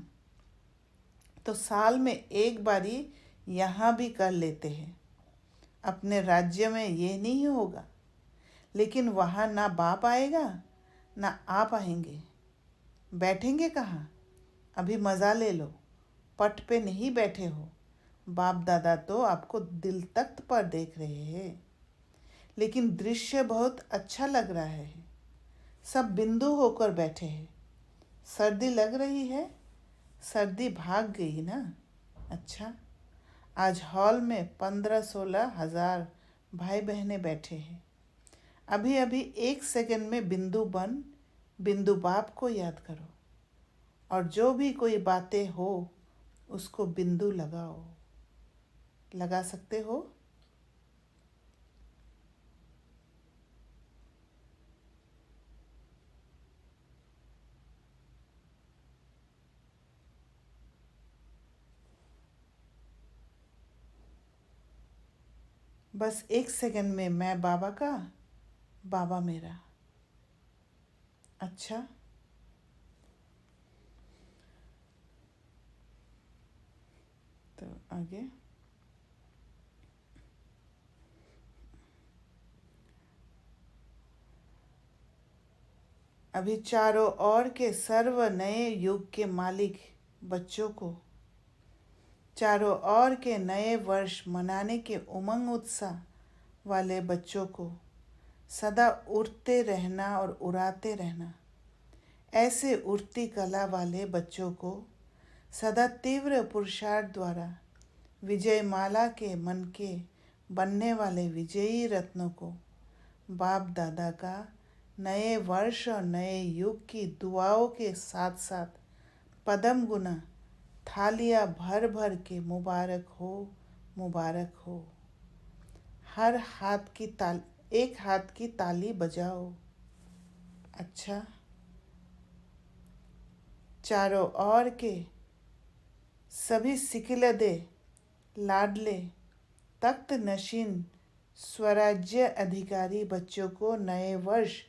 तो साल में एक बारी यहाँ भी कर लेते हैं। अपने राज्य में ये नहीं होगा, लेकिन वहाँ ना बाप आएगा ना आप आएंगे। बैठेंगे कहाँ? अभी मज़ा ले लो। पट पे नहीं बैठे हो। बाप दादा तो आपको दिल तख्त पर देख रहे हैं, लेकिन दृश्य बहुत अच्छा लग रहा है। सब बिंदु होकर बैठे हैं। सर्दी लग रही है? सर्दी भाग गई ना? अच्छा, आज हॉल में 15-16 हज़ार भाई बहनें बैठे हैं। अभी अभी 1 सेकंड में बिंदु बन बिंदु बाप को याद करो, और जो भी कोई बातें हो उसको बिंदु लगाओ। लगा सकते हो? बस 1 सेकंड में मैं बाबा का, बाबा मेरा। अच्छा, तो आगे अभी चारों ओर के सर्व नए युग के मालिक बच्चों को, चारों ओर के नए वर्ष मनाने के उमंग उत्साह वाले बच्चों को सदा उड़ते रहना और उड़ाते रहना। ऐसे उड़ती कला वाले बच्चों को सदा तीव्र पुरुषार्थ द्वारा विजय माला के मन के बनने वाले विजयी रत्नों को बाप दादा का नए वर्ष और नए युग की दुआओं के साथ साथ पदम गुना थालियाँ भर भर के मुबारक हो, मुबारक हो। हर हाथ की एक हाथ की ताली बजाओ। अच्छा, चारों ओर के सभी सिकिलदे लाडले तख्त नशीन स्वराज्य अधिकारी बच्चों को नए वर्ष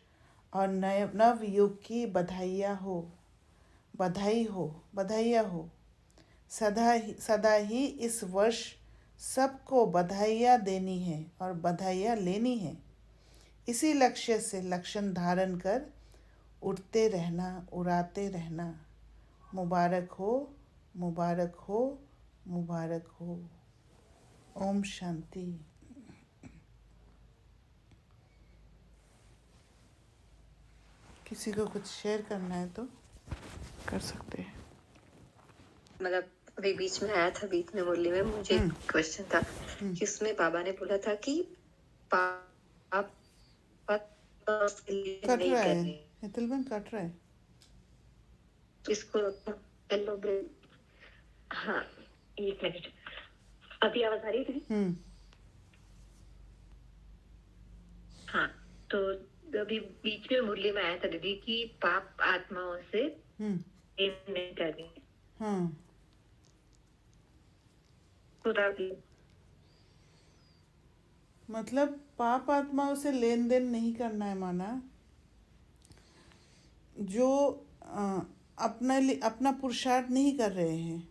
और नए नव युग की बधाइयाँ हो, बधाई हो, बधाइयाँ हो। सदा ही इस वर्ष सबको बधाइयाँ देनी है और बधाइयाँ लेनी है। इसी लक्ष्य से लक्षण धारण कर उड़ते रहना, उड़ाते रहना। मुबारक हो, मुबारक हो, मुबारक हो। ओम शांति। किसी को कुछ शेयर करना है तो कर सकते हैं। मतलब अभी बीच में आया था, बीच में मुरली में मुझे क्वेश्चन था कि उसमें बाबा ने बोला था कि पाप कट नहीं रहा कर है, रहे, हितलबन कट रहा है। इसको एलोब्रेट। हाँ, 1 मिनट। अभी आवाज आ रही थी? हाँ, तो अभी बीच में मुरली में आया था दीदी कि पाप आत्माओं से नहीं करनी। हाँ, मतलब पाप आत्माओं से लेन देन नहीं करना है माना। जो अपना पुरुषार्थ नहीं कर रहे हैं,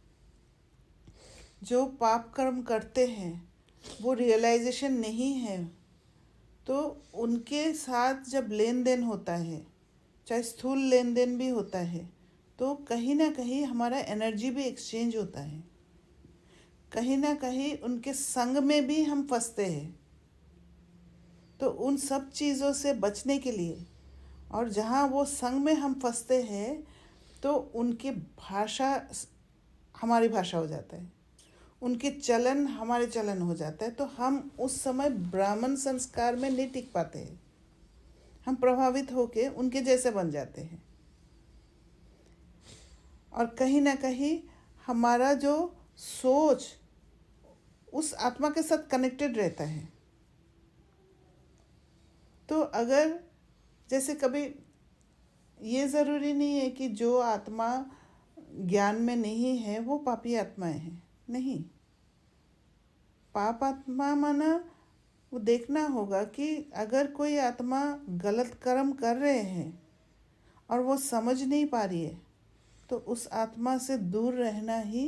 जो पाप कर्म करते हैं, वो रियलाइजेशन नहीं है, तो उनके साथ जब लेन देन होता है, चाहे स्थूल लेन देन भी होता है, तो कहीं ना कहीं हमारा एनर्जी भी एक्सचेंज होता है। कहीं ना कहीं उनके संग में भी हम फंसते हैं। तो उन सब चीज़ों से बचने के लिए, और जहाँ वो संग में हम फंसते हैं तो उनकी भाषा हमारी भाषा हो जाता है, उनके चलन हमारे चलन हो जाता है, तो हम उस समय ब्राह्मण संस्कार में नहीं टिक पाते हैं, हम प्रभावित होके उनके जैसे बन जाते हैं। और कहीं ना कहीं हमारा जो सोच उस आत्मा के साथ कनेक्टेड रहता है। तो अगर जैसे कभी ये ज़रूरी नहीं है कि जो आत्मा ज्ञान में नहीं है वो पापी आत्माएं हैं, नहीं। पाप आत्मा माना वो देखना होगा कि अगर कोई आत्मा गलत कर्म कर रहे हैं और वो समझ नहीं पा रही है, तो उस आत्मा से दूर रहना ही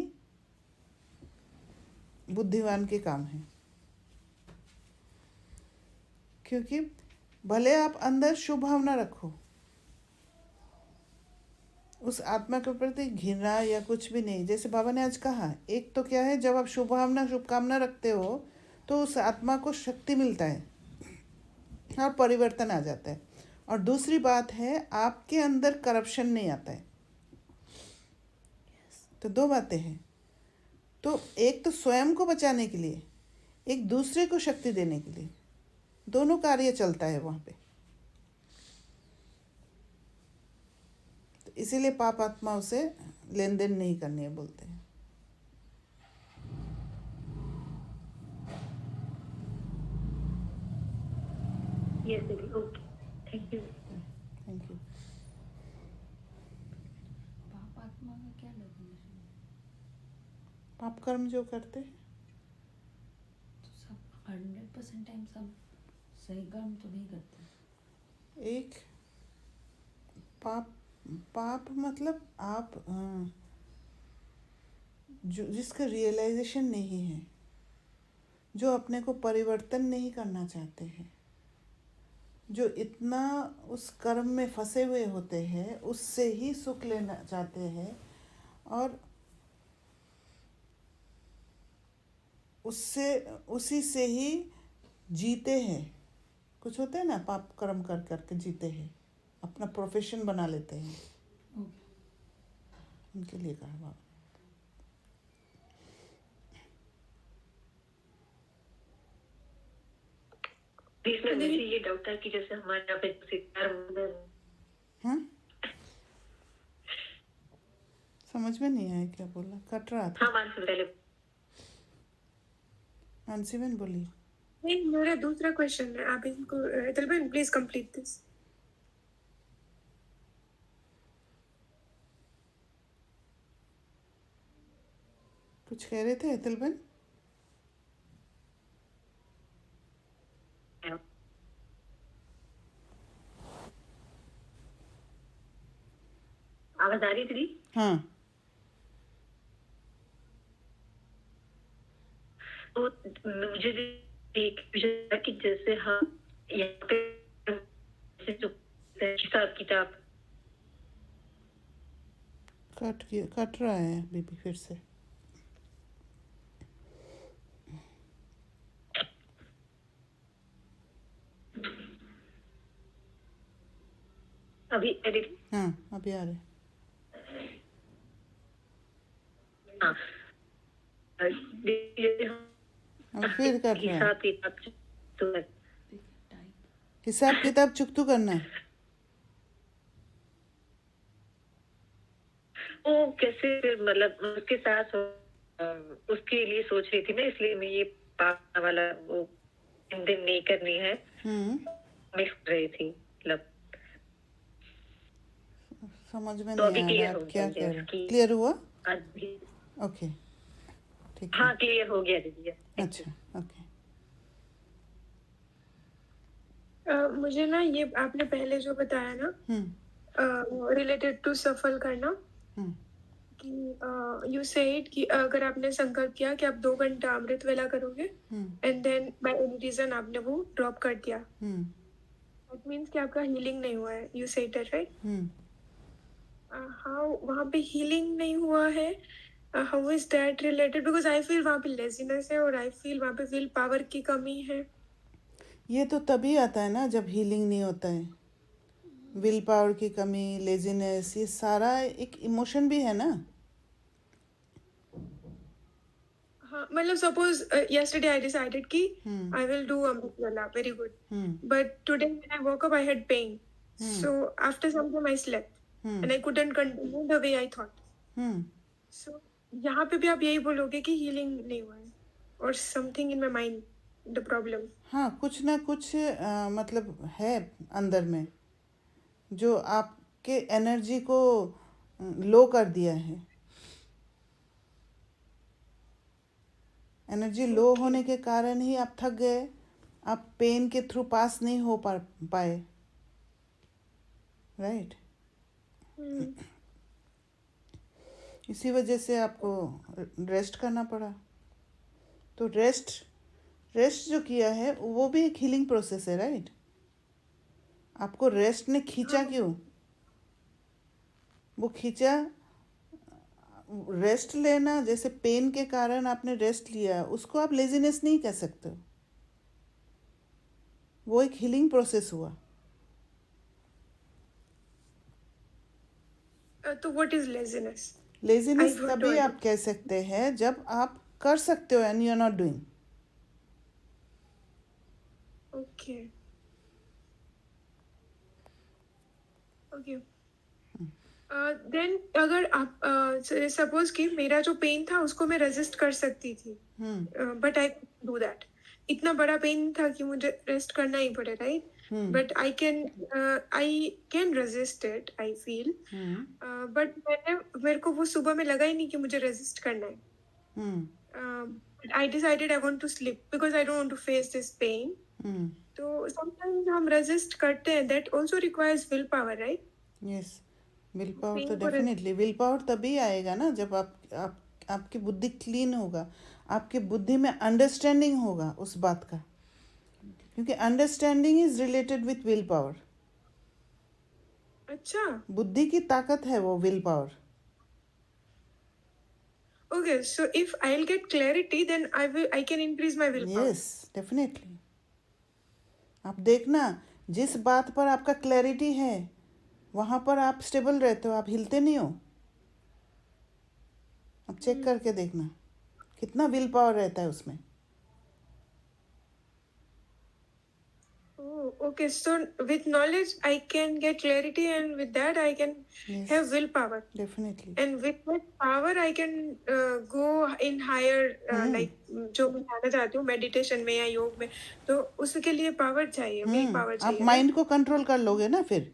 बुद्धिमान के काम है। क्योंकि भले आप अंदर शुभ भावना रखो, उस आत्मा के प्रति घृणा या कुछ भी नहीं, जैसे बाबा ने आज कहा, एक तो क्या है, जब आप शुभ भावना शुभकामना रखते हो तो उस आत्मा को शक्ति मिलता है और परिवर्तन आ जाता है। और दूसरी बात है, आपके अंदर करप्शन नहीं आता है। तो दो बातें हैं। तो एक तो स्वयं को बचाने के लिए, एक दूसरे को शक्ति देने के लिए, दोनों कार्य चलता है वहाँ पे। तो इसीलिए पाप आत्माओं से लेन देन नहीं करनी है बोलते हैं। यस दीदी, okay, thank you. Thank you. पाप आत्मा का क्या डेफिनेशन है? पाप कर्म जो करते हैं, तो सब 100% टाइम सब सही कर्म तो नहीं करते। एक पाप मतलब आप जो जिसका रियलाइजेशन नहीं है, जो अपने को परिवर्तन नहीं करना चाहते हैं, जो इतना उस कर्म में फंसे हुए होते हैं, उससे ही सुख लेना चाहते हैं और उससे उसी से ही जीते हैं। कुछ होते हैं ना, पाप कर्म कर करके जीते हैं, अपना प्रोफेशन बना लेते हैं, ओके। उनके लिए कहा बाबा। इसमें मुझे ये डाउट था कि जैसे हमारे यहाँ पे सितार हाँ, समझ में नहीं आया क्या बोला, कट रहा था। हाँ, मानसी पहले मानसी बहन बोली। नहीं, मेरा दूसरा क्वेश्चन है, आप इनको तलबन प्लीज कंप्लीट दिस। कुछ कह रहे थे अतुलबन? आवाज आ रही थी? हाँ, तो मुझे एक विषय था कि जैसे हम यहाँ पे हिसाब किताब कट रहा है अभी भी फिर से। अभी एडिट, हाँ, अभी आ रहे। हाँ, अब फिर कट रहा है। हिसाब किताब तो हिसाब किताब चुकतू करना। वो कैसे फिर मतलब उसके साथ उसके लिए सोच रही थी ना, इसलिए मैं ये पापा वाला वो दिन नहीं करनी है मिस कर रही थी, मतलब समझ में तो नहीं अभी आ रहा क्लियर आप हो क्या गया कह रहे हैं। कि क्लियर हुआ? आज भी ओके, ठीक है। हाँ क्लियर हो गया दीदी। अच्छा, ओके। मुझे ना ये आपने पहले जो बताया ना रिलेटेड टू सफल करना, कि यू सेड कि अगर आपने संकल्प किया कि आप 2 घंटा अमृत वेला करोगे and then by any reason आपने वो ड्रॉप कर दिया, दैट मीन्स कि आपका हीलिंग नहीं हुआ है, you said that right? How वहाँ पे हीलिंग नहीं हुआ है, how is that related? Because I feel वहाँ पे लेजीनेस है और आई फील वहाँ पे विल पावर की कमी है। ये तो तभी आता है ना जब हीलिंग नहीं होता है। विल पावर की कमी, लेजीनेस, ये सारा एक इमोशन भी है ना। हाँ मतलब सपोज yesterday I decided कि I will do Amrit Wala, very good. But today when I woke up I had pain. So after some time I slept and I couldn't continue the way I thought. So यहाँ पे भी आप यही बोलोगे कि healing नहीं हुआ है or something in my mind the problem. हाँ, कुछ ना कुछ मतलब है अंदर में जो आपके एनर्जी को लो कर दिया है। एनर्जी लो होने के कारण ही आप थक गए, आप पेन के थ्रू पास नहीं हो पाए, राइट। इसी वजह से आपको रेस्ट करना पड़ा। तो रेस्ट जो किया है वो भी एक हीलिंग प्रोसेस है, राइट। आपको रेस्ट ने खींचा क्यों? वो खींचा, रेस्ट लेना, जैसे पेन के कारण आपने रेस्ट लिया, उसको आप लेजीनेस नहीं कह सकते। वो एक हीलिंग प्रोसेस हुआ। तो व्हाट इज लेजीनेस? लेजीनेस तभी आप कह सकते हैं जब आप कर सकते हो and you are not doing. Okay okay then अगर आप सपोज कि मेरा जो पेन था उसको मैं रेजिस्ट कर सकती थी, बट आई डू दैट। इतना बड़ा पेन था कि मुझे रेस्ट करना ही पड़े, right? But I can resist it, I feel. But मेरे को वो सुबह में लगा ही नहीं कि मुझे रेजिस्ट करना है। I decided I want to sleep because I don't want to face this pain. तो समटाइम्स हम रेजिस्ट करते हैं, that also requires will power, right? Yes, will power तो डेफिनेटली। विल पावर तभी आएगा ना जब आपकी बुद्धि क्लीन होगा, आपकी बुद्धि में अंडरस्टैंडिंग होगा उस बात का, क्योंकि understanding is related with will power. अच्छा, बुद्धि की ताकत है वो will power. okay, so if I'll get clarity then I can increase my willpower. Yes, definitely. आप देखना, जिस बात पर आपका क्लैरिटी है वहाँ पर आप स्टेबल रहते हो, आप हिलते नहीं हो। आप चेक करके देखना कितना विल पावर रहता है उसमें। Oh, okay, so with knowledge I can get clarity and with that I can Yes. have willpower. Definitely. And with that power I can go in higher like जो मैं जाना चाहती हूँ मेडिटेशन में या योग में, तो उसके लिए पावर चाहिए, विल पावर आप चाहिए। माइंड को कंट्रोल कर लोगे ना फिर।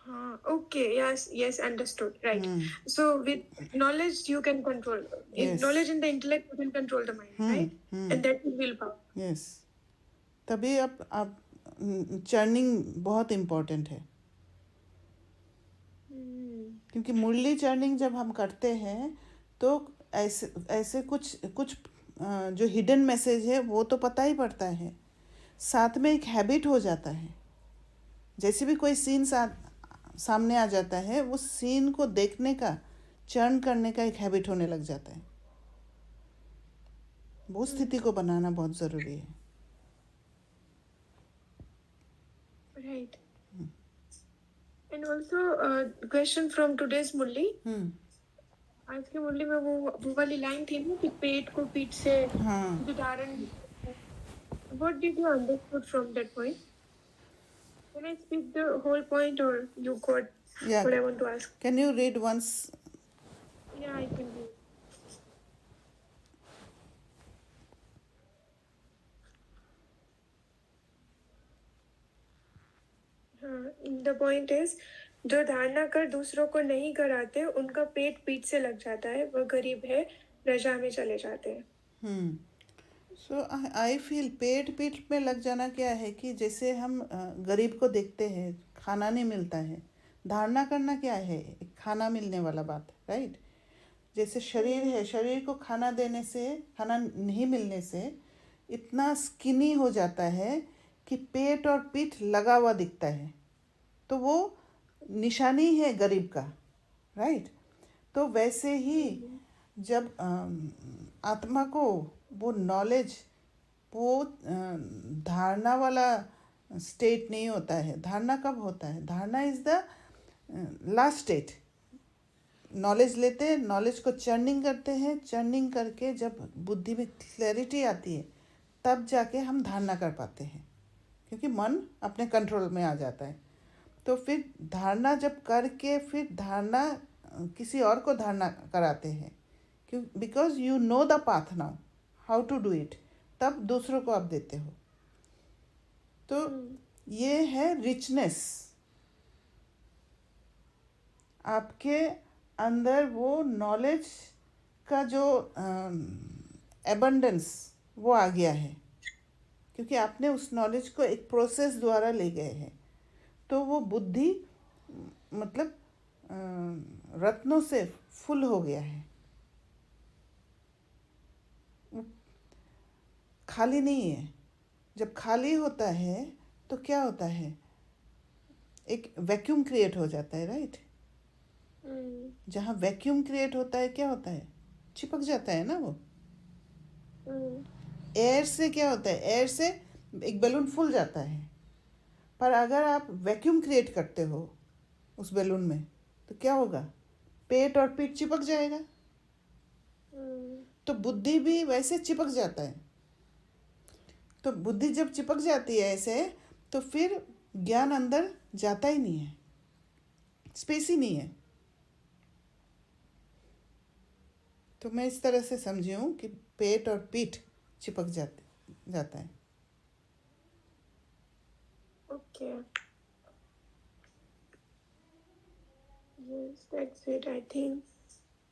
हाँ, okay, yes, understood, right. So with knowledge you can control, in Yes. knowledge and the intellect you can control the mind, right? And that is willpower. Yes, तभी आप चर्निंग बहुत इम्पोर्टेंट है। क्योंकि मुरली चर्निंग जब हम करते हैं तो ऐसे कुछ जो हिडन मैसेज है वो तो पता ही पड़ता है, साथ में एक हैबिट हो जाता है। जैसे भी कोई सीन सामने आ जाता है, उस सीन को देखने का, चर्न करने का एक हैबिट होने लग जाता है। वो स्थिति को बनाना बहुत ज़रूरी है। Right. And also question from today's मुरली। आज की मुरली में वो वाली लाइन थी ना कि पेट को पीठ से धारण। What did you understood from that point? Can I speak the whole point or you got what I want to ask? Can you read once? Yeah, I can do. The point is, जो धारणा कर दूसरों को नहीं कराते उनका पेट पीठ से लग जाता है, वह गरीब है, रजा में चले जाते हैं। सो आई फील पेट पीठ में लग जाना क्या है कि जैसे हम गरीब को देखते हैं, खाना नहीं मिलता है, धारणा करना क्या है, खाना मिलने वाला बात, राइट। जैसे शरीर है, शरीर को खाना देने से, खाना नहीं मिलने से इतना स्किनी हो जाता है कि पेट और पीठ लगा हुआ दिखता है, तो वो निशानी है गरीब का, राइट। तो वैसे ही जब आत्मा को वो नॉलेज वो धारणा वाला स्टेट नहीं होता है। धारणा कब होता है? धारणा is the last state. Knowledge लेते हैं, नॉलेज को चर्निंग करते हैं, चर्निंग करके जब बुद्धि में क्लैरिटी आती है तब जाके हम धारणा कर पाते हैं, क्योंकि मन अपने कंट्रोल में आ जाता है। तो फिर धारणा जब करके फिर धारणा किसी और को धारणा कराते हैं, क्यों? Because you know the path now how to do it, तब दूसरों को आप देते हो। तो ये है रिचनेस, आपके अंदर वो नॉलेज का जो एबंडेंस वो आ गया है, क्योंकि आपने उस नॉलेज को एक प्रोसेस द्वारा ले गए हैं। तो वो बुद्धि मतलब रत्नों से फुल हो गया है, खाली नहीं है। जब खाली होता है तो क्या होता है? एक वैक्यूम क्रिएट हो जाता है, राइट? जहाँ वैक्यूम क्रिएट होता है क्या होता है? चिपक जाता है ना वो। एयर से क्या होता है? एयर से एक बैलून फूल जाता है, पर अगर आप वैक्यूम क्रिएट करते हो उस बैलून में तो क्या होगा? पेट और पीठ चिपक जाएगा। तो बुद्धि भी वैसे चिपक जाता है। तो बुद्धि जब चिपक जाती है ऐसे, तो फिर ज्ञान अंदर जाता ही नहीं है, स्पेस ही नहीं है। तो मैं इस तरह से समझी हूँ कि पेट और पीठ चिपक जाता है। Okay. Yes, that's it. I think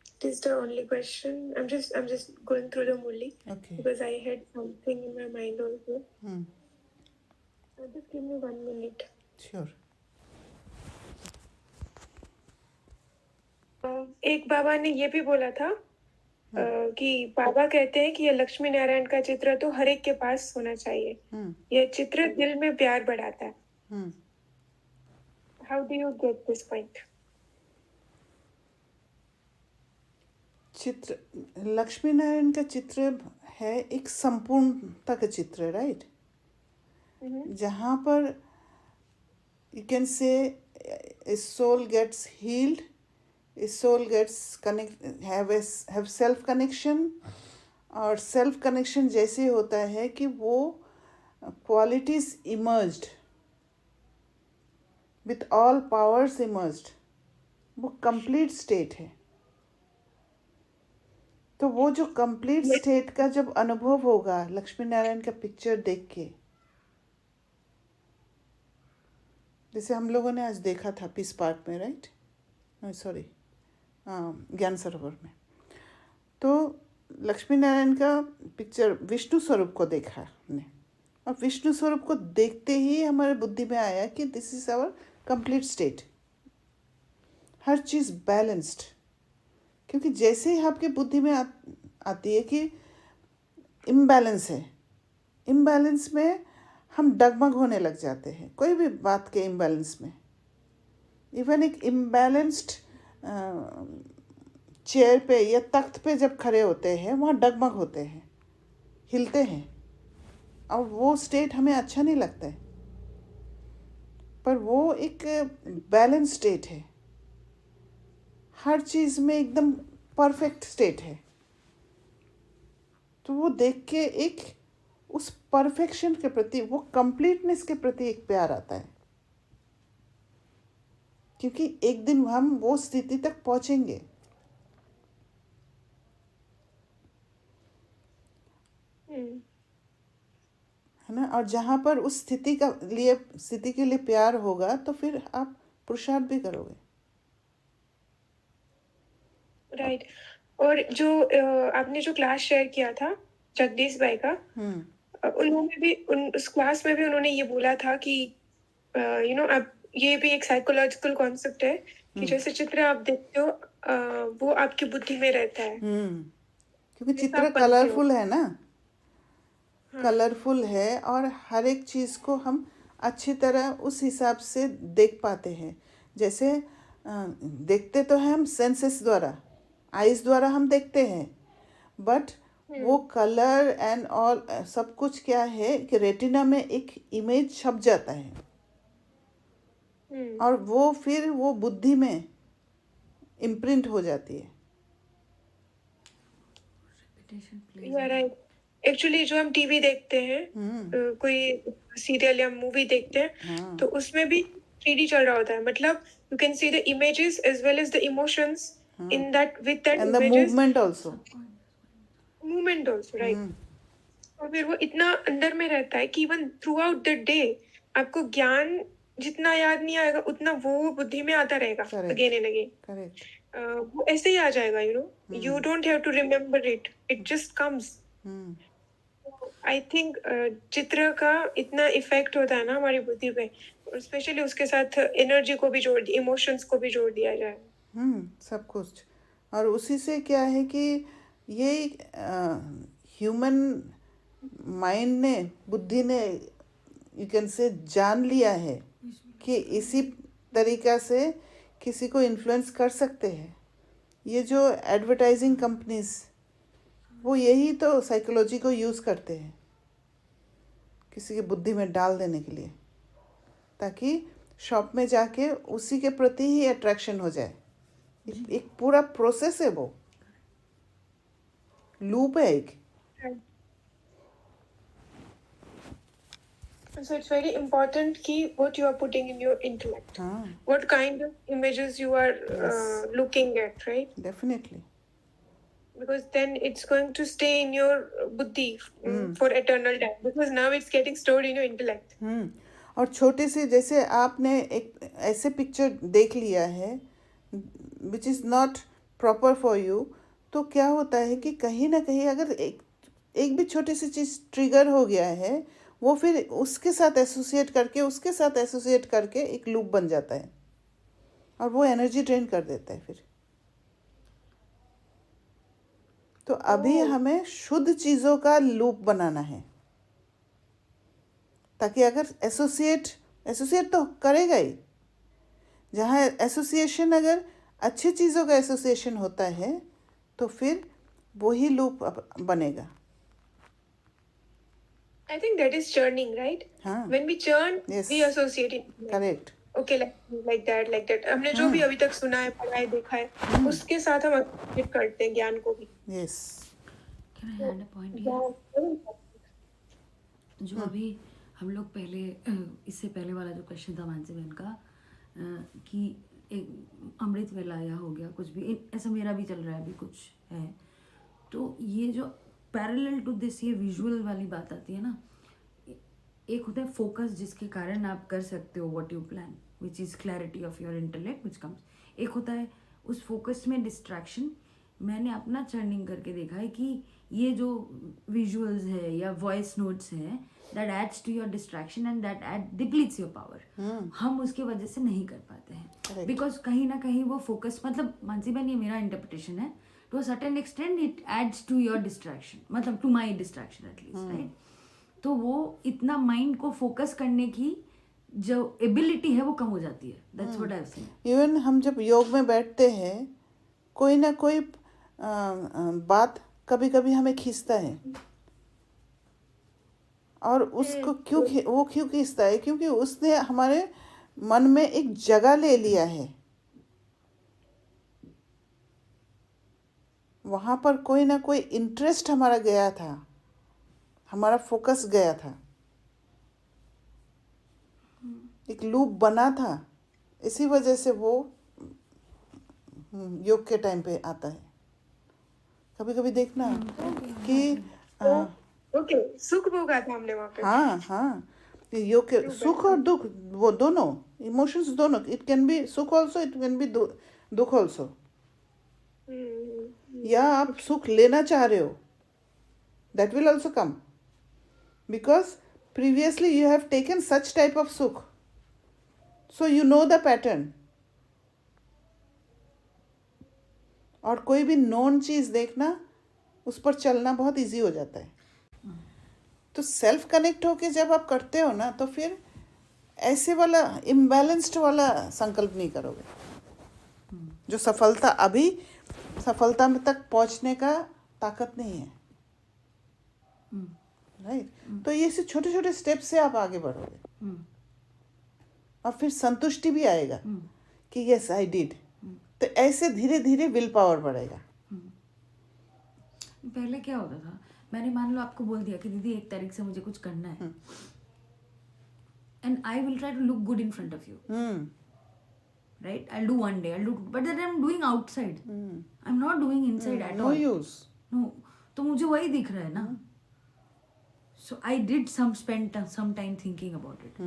it is the only question. I'm just going through the Murli Okay. because I had something in my mind also. Hmm. Just give me 1 minute. Sure. एक बाबा ने ये भी बोला था कि बाबा कहते हैं कि ये लक्ष्मी नारायण का चित्र तो हर एक के पास होना चाहिए। ये चित्र दिल में प्यार बढ़ाता है। How do you get this point? चित्र, लक्ष्मी नारायण का चित्र है एक संपूर्णता का चित्र, राइट? जहाँ पर you can say a soul gets healed, a soul gets have self connection, और सेल्फ कनेक्शन जैसे होता है कि वो qualities emerged with all powers emerged, वो कंप्लीट स्टेट है। तो वो जो कंप्लीट स्टेट का जब अनुभव होगा लक्ष्मी नारायण का पिक्चर देख के, जैसे हम लोगों ने आज देखा था पीस पार्क में, राइट? सॉरी, ज्ञान सरोवर में। तो लक्ष्मी नारायण का पिक्चर विष्णु स्वरूप को देखा हमने, और विष्णु स्वरूप को देखते ही हमारे बुद्धि में आया कि this is our complete state, हर चीज़ बैलेंस्ड। क्योंकि जैसे ही आपके बुद्धि में आती है कि इम्बैलेंस है, इम्बैलेंस में हम डगमग होने लग जाते हैं, कोई भी बात के इम्बैलेंस में। इवन एक इम्बैलेंस्ड चेयर पे या तख्त पे जब खड़े होते हैं वहाँ डगमग होते हैं, हिलते हैं, और वो स्टेट हमें अच्छा नहीं लगता है। पर वो एक बैलेंस स्टेट है, हर चीज़ में एकदम परफेक्ट स्टेट है। तो वो देख के एक उस परफेक्शन के प्रति, वो कंप्लीटनेस के प्रति एक प्यार आता है, क्योंकि एक दिन हम वो स्थिति तक पहुंचेंगे। है ना? और जहाँ पर उस स्थिति के लिए प्यार होगा तो फिर आप पुरुषार्थ भी करोगे। राइट। और जो आपने जो क्लास शेयर किया था जगदीश भाई का, उन्होंने भी उस क्लास में भी उन्होंने ये बोला था कि अब ये भी एक साइकोलॉजिकल कॉन्सेप्ट है कि जैसे चित्र आप देखते हो वो आपकी बुद्धि में रहता है। क्योंकि चित्र कलरफुल है ना, कलरफुल है, और हर एक चीज़ को हम अच्छी तरह उस हिसाब से देख पाते हैं। जैसे देखते तो हैं हम सेंसेस द्वारा, आइज़ द्वारा हम देखते हैं, बट वो कलर एंड ऑल सब कुछ क्या है कि रेटिना में एक इमेज छप जाता है और वो फिर वो बुद्धि में इम्प्रिंट हो जाती है. Repetition plays you are right. Actually जो हम टीवी देखते हैं, कोई सीरियल या मूवी देखते हैं, तो उसमें भी 3D चल रहा होता है. मतलब you can see the images as well as the emotions in that, with that and the images, movement also. Movement also, right. और फिर वो इतना अंदर में रहता है कि even throughout the day आपको ज्ञान जितना याद नहीं आएगा उतना वो बुद्धि में आता रहेगा Correct. Again and again. Correct. वो ऐसे ही आ जाएगा, you know. You don't have to remember it, it just comes. I think चित्र का इतना इफेक्ट होता है ना हमारी बुद्धि पे, और स्पेशली उसके साथ एनर्जी को भी जोड़, इमोशंस को भी जोड़ दिया जाए. सब कुछ. और उसी से क्या है कि ये ह्यूमन माइंड ने, बुद्धि ने, यू कैन से जान लिया है कि इसी तरीका से किसी को इन्फ्लुएंस कर सकते हैं. ये जो एडवर्टाइजिंग कंपनीज, वो यही तो साइकोलॉजी को यूज़ करते हैं किसी की बुद्धि में डाल देने के लिए, ताकि शॉप में जाके उसी के प्रति ही अट्रैक्शन हो जाए. एक पूरा प्रोसेस है, वो लूप है एक. So it's very important कि what you are putting in your intellect, what kind of images you are looking at, right? Definitely. Because then it's going to stay in your buddhi for eternal time, because now it's getting stored in your intellect. और छोटे से, जैसे आपने एक ऐसे picture देख लिया है which is not proper for you, तो क्या होता है कि कहीं ना कहीं अगर एक भी छोटी सी चीज़ ट्रिगर हो गया है, वो फिर उसके साथ एसोसिएट करके एक लूप बन जाता है और वो एनर्जी ड्रेन कर देता है फिर. तो अभी हमें शुद्ध चीज़ों का लूप बनाना है, ताकि अगर एसोसिएट तो करेगा ही. जहाँ एसोसिएशन, अगर अच्छी चीज़ों का एसोसिएशन होता है तो फिर वही लूप बनेगा. I think that is churning, right? When we churn, yes, we associate it. Correct. Okay, like that. हमने जो भी अभी तक सुना है, पढ़ा है, देखा है, उसके साथ हम associate करते हैं ज्ञान को भी. Yes. Can I add a point here? जो अभी हम लोग पहले, इससे पहले वाला जो क्वेश्चन था मानसी बहन का, कि एक अमृत वेला या हो गया कुछ भी, ऐसा मेरा भी चल रहा है अभी कुछ है. तो ये जो पैरेलल टू दिस ये विजुअल वाली बात आती है ना, एक होता है फोकस जिसके कारण आप कर सकते हो what you plan, which is clarity of your intellect which comes. एक होता है उस फोकस में डिस्ट्रैक्शन. मैंने अपना चर्निंग करके देखा है कि ये जो विजुअल्स है या वॉइस नोट्स है, that adds to your distraction and that depletes your power. हम उसके वजह से नहीं कर पाते हैं, बिकॉज कहीं ना कहीं वो फोकस, मतलब मानसी बहन ये मेरा इंटरप्रिटेशन है, to a certain extent it adds to your distraction, मतलब to my distraction at least, right? तो वो इतना माइंड को फोकस करने की जो एबिलिटी है वो कम हो जाती है. That's what I've seen. Even हम जब योग में बैठते हैं, कोई ना कोई बात कभी कभी हमें खींचता है, और उसको क्यों खींचता है? क्योंकि उसने हमारे मन में एक जगह ले लिया है. वहाँ पर कोई ना कोई इंटरेस्ट हमारा गया था, हमारा फोकस गया था, एक लूप बना था. इसी वजह से वो योग के टाइम पे आता है. कभी कभी देखना कि ओके, सुख भोगा था हमने वहाँ पे. हाँ, योग के सुख और दुख, वो दोनों इमोशंस, दोनों. इट कैन बी सुख ऑल्सो, इट कैन बी दुख ऑल्सो. या आप सुख लेना चाह रहे हो, that will also come, because previously you have taken such type of sukh, so you know the pattern. और कोई भी नॉन चीज़ देखना, उस पर चलना बहुत इजी हो जाता है. तो सेल्फ कनेक्ट होके जब आप करते हो ना, तो फिर ऐसे वाला इम्बैलेंस्ड वाला संकल्प नहीं करोगे. जो सफलता में तक पहुंचने का ताकत नहीं है. राइट। तो ये से छोटे छोटे स्टेप से आप आगे बढ़ोगे और फिर संतुष्टि भी आएगा कि यस आई डिड। तो ऐसे धीरे धीरे विल पावर बढ़ेगा। पहले क्या होता था, मैंने मान लो आपको बोल दिया कि दीदी 1 तारीख से मुझे कुछ करना है, and I will try to look good in front of you, right? I do 1 day, I do, but that I am doing outside, I am not doing inside at no all. Use. No, तो मुझे वही दिख रहा है ना। So I did spend some time thinking about it.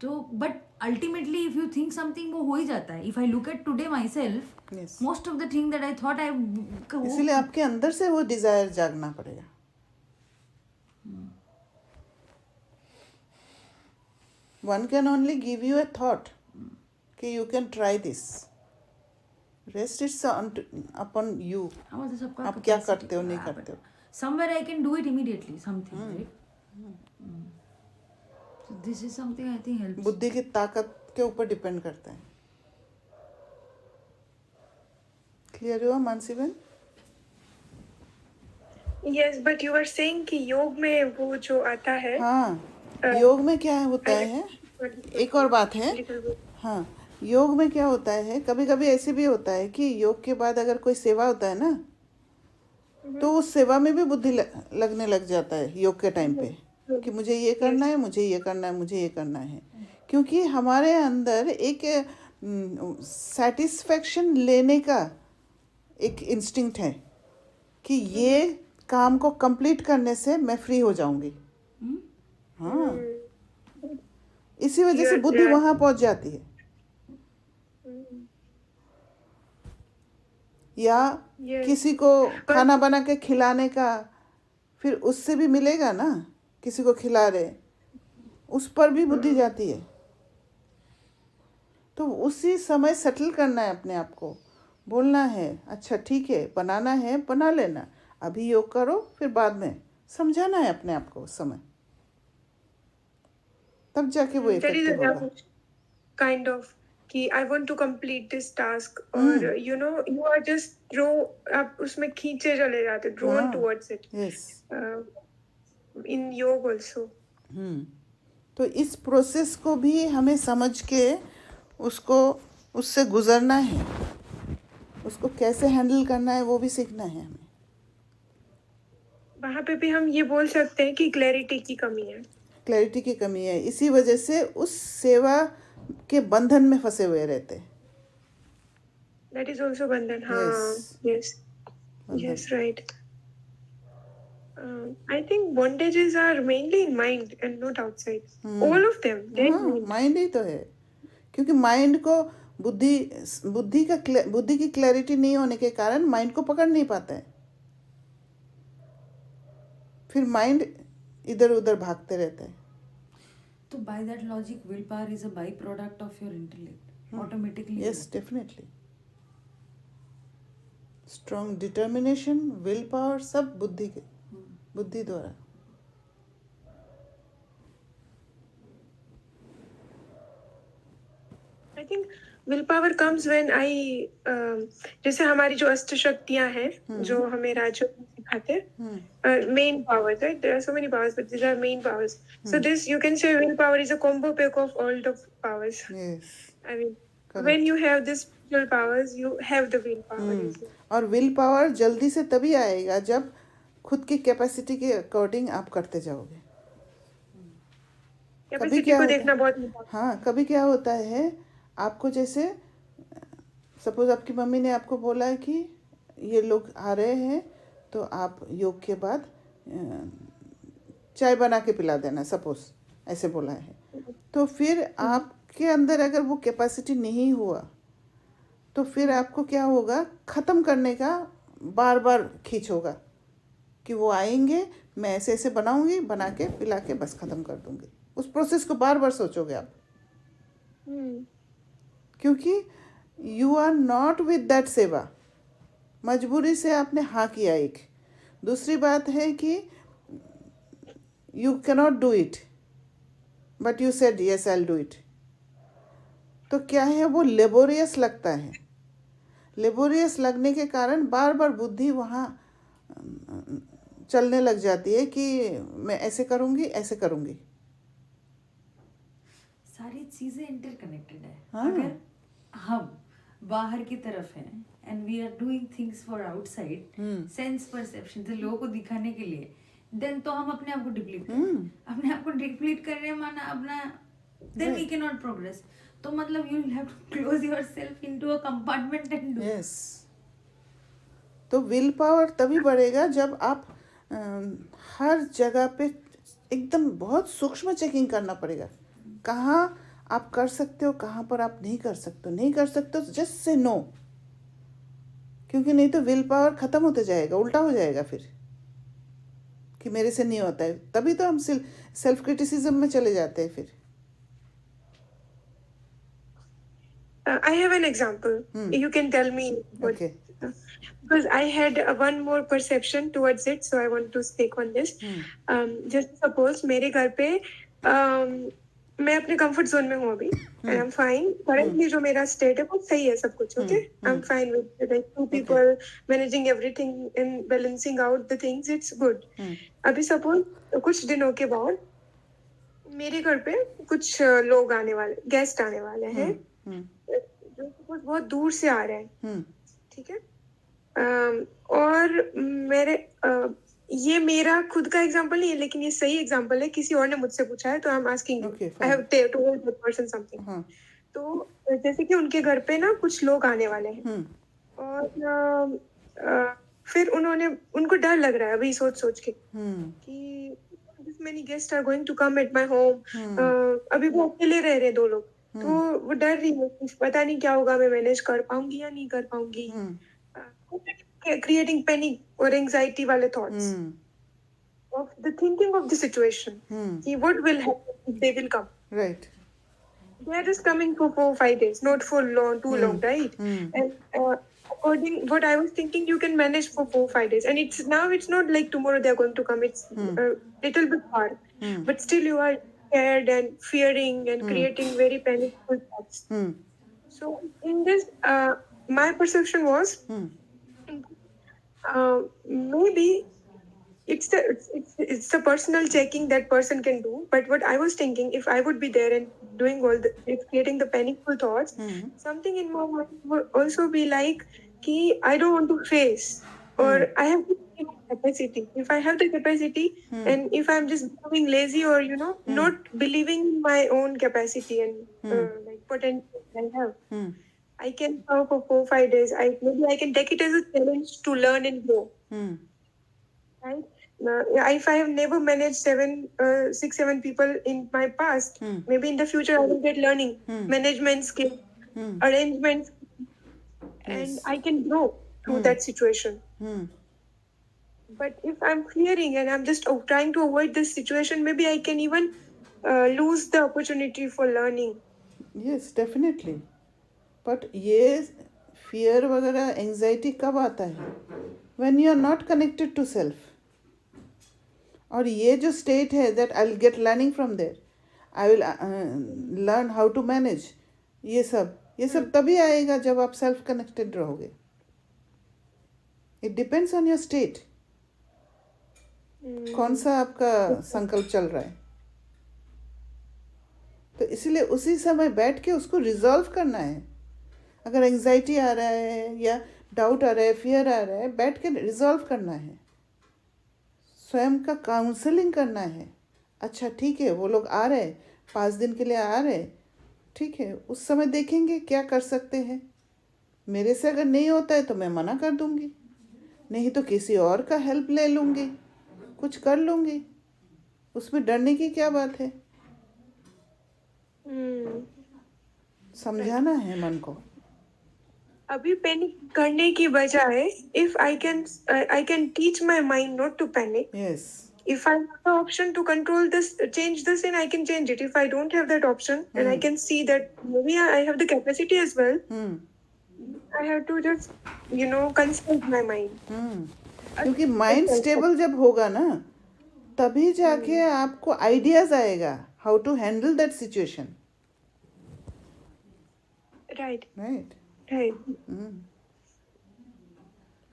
तो but ultimately if you think something, वो हो ही जाता है। If I look eight today myself, Yes. Most of the thing that I thought I, इसीलिए आपके अंदर से वो डिजायर जागना पड़ेगा। One can only give you a thought कि you can try this, rest it's upon you. मतलब सबका आप क्या करते हो नहीं करते हो। somewhere I can do it immediately, something, right? So this is something I think helps. बुद्धि की ताकत के ऊपर डिपेंड करता है। क्लियर हुआ मानसी बहन? Yes, but you are saying कि योग में वो जो आता है, हाँ, योग में क्या होता है, एक और बात है। हाँ, योग में क्या होता है, कभी कभी ऐसे भी होता है कि योग के बाद अगर कोई सेवा होता है ना, तो उस सेवा में भी बुद्धि लगने लग जाता है योग के टाइम पे कि मुझे ये करना है, मुझे ये करना है, मुझे ये करना है। क्योंकि हमारे अंदर एक सेटिस्फैक्शन लेने का एक इंस्टिंक्ट है कि ये काम को कंप्लीट करने से मैं फ्री हो जाऊंगी। हाँ, इसी वजह से बुद्धि वहां पहुंच जाती है। या किसी को खाना बना के खिलाने का, फिर उससे भी मिलेगा ना, किसी को खिला रहे, उस पर भी बुद्धि जाती है। तो उसी समय सेटल करना है अपने आप को, बोलना है अच्छा ठीक है, बनाना है बना लेना, अभी योग करो, फिर बाद में समझाना है अपने आप को उस समय, तब जाके वो इफेक्टिव होगा। काइंड ऑफ कि I want to complete this task, और you know you are just drawn, आप उसमें खींचे चले जाते, drawn towards it. Yes, in yoga also. तो इस प्रोसेस को भी हमें समझ के उसको, उससे गुजरना है, उसको कैसे हैंडल करना है वो भी सीखना है हमें। वहाँ पे भी हम ये बोल सकते हैं कि क्लैरिटी की कमी है। क्लैरिटी की कमी है, इसी वजह से उस सेवा के बंधन में फंसे हुए रहते हैं। दैट इज आल्सो बंधन। हाँ, yes yes, right. I think bondages are mainly in mind and not outside. All of them. Mind ही तो है, क्योंकि माइंड को बुद्धि की क्लैरिटी नहीं होने के कारण माइंड को पकड़ नहीं पाता है, फिर माइंड इधर उधर भागते रहता है। तो by that logic, willpower is a byproduct of your intellect. Automatically. Yes, definitely. Strong determination, will power, सब बुद्धि द्वारा। I think willpower comes when I जैसे हमारी जो अष्ट शक्तियां हैं, जो हमें राजयोग में सिखाते हैं, main powers, right? There are so many powers, but these are main powers. So this, you can say willpower is a combo pack of all the powers. Yes. I mean, Correct. when you have this spiritual powers, you have the willpower. और will power जल्दी से तभी आएगा जब खुद की capacity के according आप करते जाओगे। कभी क्या को देखना बहुत important। हाँ, कभी क्या होता है, आपको जैसे सपोज आपकी मम्मी ने आपको बोला है कि ये लोग आ रहे हैं, तो आप योग के बाद चाय बना के पिला देना, सपोज ऐसे बोला है। तो फिर आपके अंदर अगर वो कैपेसिटी नहीं हुआ, तो फिर आपको क्या होगा, ख़त्म करने का बार बार खींच होगा कि वो आएंगे, मैं ऐसे ऐसे बनाऊंगी, बना के पिला के बस ख़त्म कर दूंगी। उस प्रोसेस को बार बार सोचोगे आप, क्योंकि you are not with that सेवा। मजबूरी से आपने हाँ किया। एक दूसरी बात है कि you cannot do it, but you said yes I will do it. तो क्या है, वो लेबोरियस लगता है। लेबोरियस लगने के कारण बार बार बुद्धि वहाँ चलने लग जाती है कि मैं ऐसे करूँगी, ऐसे करूँगी। सारी चीजें इंटरकनेक्टेड है। हाँ। अगर हम बाहर की तरफ हैं and we are doing things for outside sense perception से लोगों को दिखाने के लिए, देन तो हम अपने आप को डिप्लीट कर रहे हैं। अपने आप को डिप्लीट कर रहे हैं माना अपना, then we can not progress. तो मतलब you will have to close yourself into a compartment and do. Yes. तो विल पावर तभी बढ़ेगा जब आप हर जगह पे एकदम बहुत सूक्ष्म चेकिंग करना पड़ेगा, कहाँ आप कर सकते हो, कहाँ पर आप नहीं कर सकते हो। नहीं कर सकते हो जस्ट से नो, क्योंकि नहीं तो विल पावर ख़त्म होते जाएगा, उल्टा हो जाएगा फिर कि मेरे से नहीं होता है। तभी तो हम सेल्फ क्रिटिसिज्म में चले जाते हैं फिर। I have an example. You can tell me what. Okay. Because I had one more perception towards it, so I want to speak on this. Just suppose मेरे घर पे मैं अपने comfort zone में हूँ अभी, and I'm fine. Currently जो मेरा state है वो सही है सब कुछ, okay? I'm fine with like two people managing everything and balancing out the things. It's good. अभी suppose कुछ दिनों के बाद मेरे घर पे कुछ लोग आने वाले, गेस्ट आने वाले हैं, जो बहुत दूर से आ रहे हैं, ठीक है? और ये मेरा खुद का एग्जांपल नहीं है, लेकिन ये सही एग्जांपल है, किसी और ने मुझसे पूछा है, तो I am asking you, I have told that person something. तो जैसे कि उनके घर पे ना कुछ लोग आने वाले हैं, और फिर उनको डर लग रहा है अभी सोच के कि this many guests are going to come at my home. अभी वो अकेले रह रहे 2 लोग, तो वो डर रही है, पता नहीं क्या होगा, मैं मैनेज कर पाऊंगी या नहीं कर पाऊंगी। Creating panic or anxiety वाले thoughts of the thinking of the situation. कि what will happen if they will come? Right. They are just coming for 4-5 days, not for too long, right? And according what I was thinking, you can manage for 4-5 days, and it's not like tomorrow they are going to come. It's a little bit far, but still you are scared and fearing and creating very panicful thoughts. So in this, my perception was maybe it's the personal checking that person can do. But what I was thinking, if I would be there and doing creating the panicful thoughts, something in my mind would also be like, ki I don't want to face, or I have the capacity. If I have the capacity, and if I'm just becoming lazy, or not believing in my own capacity and like potential I have, I can serve for 4-5 days. Maybe I can take it as a challenge to learn and grow. Right? If I have never managed 6-7 people in my past, maybe in the future I will get learning, management skill, arrangement, and I can grow through that situation. But if I'm fearing and I'm just trying to avoid this situation, maybe I can even lose the opportunity for learning. Yes, definitely. But ये fear वगैरह anxiety कब आता है? When you are not connected to self. और ये जो state है that I will get learning from there, I will learn how to manage, ये सब तभी आएगा जब आप सेल्फ कनेक्टेड रहोगे। It depends on your state, कौन सा आपका संकल्प चल रहा है। तो इसलिए उसी समय बैठ के उसको रिजॉल्व करना है। अगर एंजाइटी आ रहा है या डाउट आ रहा है, फियर आ रहा है, बैठ के रिजॉल्व करना है, स्वयं का काउंसलिंग करना है। अच्छा ठीक है, वो लोग आ रहे हैं, 5 दिन के लिए आ रहे हैं, ठीक है, उस समय देखेंगे क्या कर सकते हैं। मेरे से अगर नहीं होता है तो मैं मना कर दूंगी, नहीं तो किसी और का हेल्प ले लूँगी, कुछ कर लूँगी। उसमें डरने की क्या बात है? समझाना है मन को। अभी पैनिक करने की बजाय if I can teach my mind not to panic. Yes. If I have the option to control this, change this, and I can change it. If I don't have that option, and I can see that maybe I have the capacity as well, I have to just consult my mind. क्योंकि mind stable जब होगा ना, तभी जाके आपको ideas आएगा how to handle that situation. Right.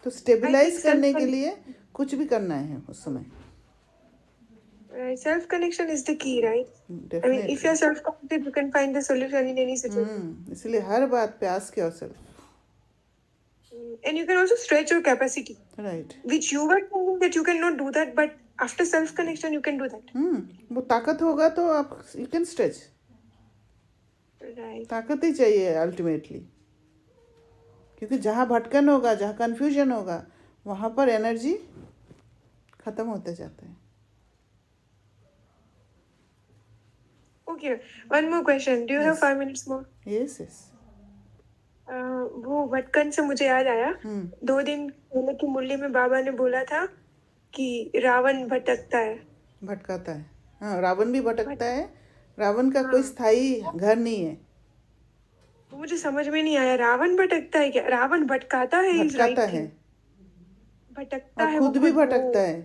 तो stabilise self- करने के लिए कुछ भी करना है उस समय. self connection is the key, right? I mean, Definitely. if you're self connected, you can find the solution in any situation. इसलिए हर बात पे ask yourself. And you can also stretch your capacity, Right. which you were thinking that you cannot do that, but after self connection, you can do that. वो ताकत होगा तो आप you can stretch. Right. ताकत ही चाहिए ultimately, क्योंकि जहाँ भटकन होगा, जहाँ कन्फ्यूजन होगा, वहाँ पर एनर्जी खत्म होते जाता है. Okay, one more question. Do you have Yes. 5 minutes more? Yes, yes. वो भटकन से मुझे याद आया, 2 दिन पहले की मुरली में बाबा ने बोला था कि रावण भटकता है. भटकाता है. हाँ, रावण भी भटकता है. रावण का कोई स्थायी घर नहीं है. वो मुझे समझ में नहीं आया, रावण भटकता है क्या? रावण भटकाता है, is right भटकाता है thing. भटकता और है खुद वो भी खुद, भटकता है.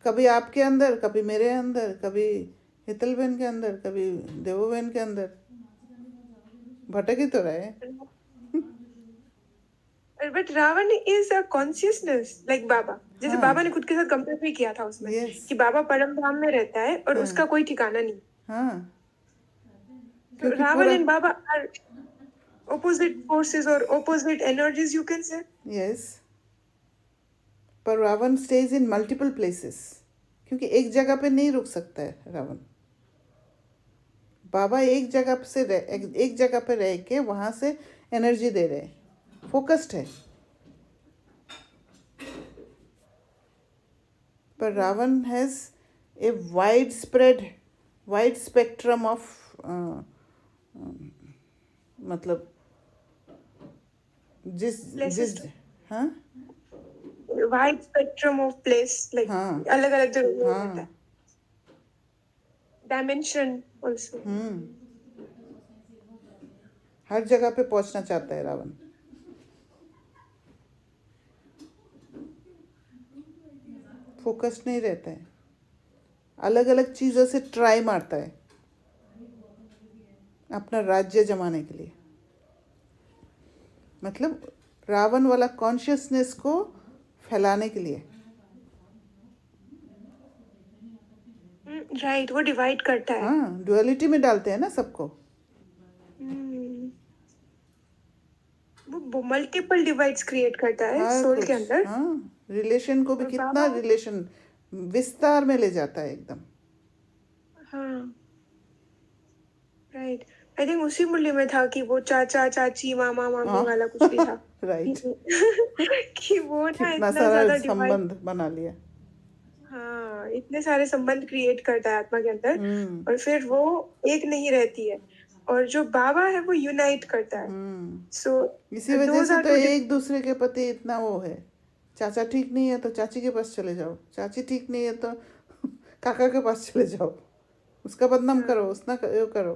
कभी आपके अंदर, कभी मेरे अंदर, कभी हितल बहन के अंदर, कभी देवो बहन के अंदर. भटक ही तो रहे. But Ravan is a consciousness like Baba. जैसे बाबा ने खुद के साथ कंपेयर भी किया था उसमें, Yes. कि बाबा परम धाम में रहता है और उसका कोई ठिकाना नहीं. हाँ, So क्योंकि Ravan पूरा and Baba are opposite forces or opposite energies, you can say. Yes, पर Ravan stage in multiple places, क्योंकि एक जगह पे नहीं रुक सकता है रावण. बाबा एक जगह पे रह के वहाँ से एनर्जी दे रहे हैं. फोकस्ड है. पर Ravan has a wide spectrum of मतलब जिस Places. हाँ Wide spectrum of place, like हाँ. अलग अलग जगह हाँ. रहता है. Dimension also. हर जगह पे पहुंचना चाहता है रावण. फोकस नहीं रहता है. अलग अलग चीजों से ट्राई मारता है अपना राज्य जमाने के लिए. मतलब रावण वाला कॉन्शियसनेस को फैलाने के लिए. Right, वो डिवाइड करता है. हाँ, डुअलिटी में डालते हैं ना सबको. वो मल्टीपल डिवाइड्स क्रिएट करता है हर सोल कुछ. के अंदर. हाँ, रिलेशन को भी और कितना बाबा- रिलेशन विस्तार में ले जाता है एकदम. हाँ. राइट, आई थिंक उसी मुरली में था कि वो चाचा चाची मामा मामी वाला कुछ भी था. राइट. कि वो ना कितना इतना सारा ज्यादा डिवाइड, संबंध बना लिया. हाँ, इतने सारे संबंध क्रिएट करता है आत्मा के अंदर, और फिर वो एक नहीं रहती है. और जो बाबा है वो यूनाइट करता है. सो इसी वजह से तो एक दूसरे के प्रति इतना वो है. चाचा ठीक नहीं है तो चाची के पास चले जाओ. चाची ठीक नहीं है तो काका के पास चले जाओ. उसका बदनाम करो, उसना करो,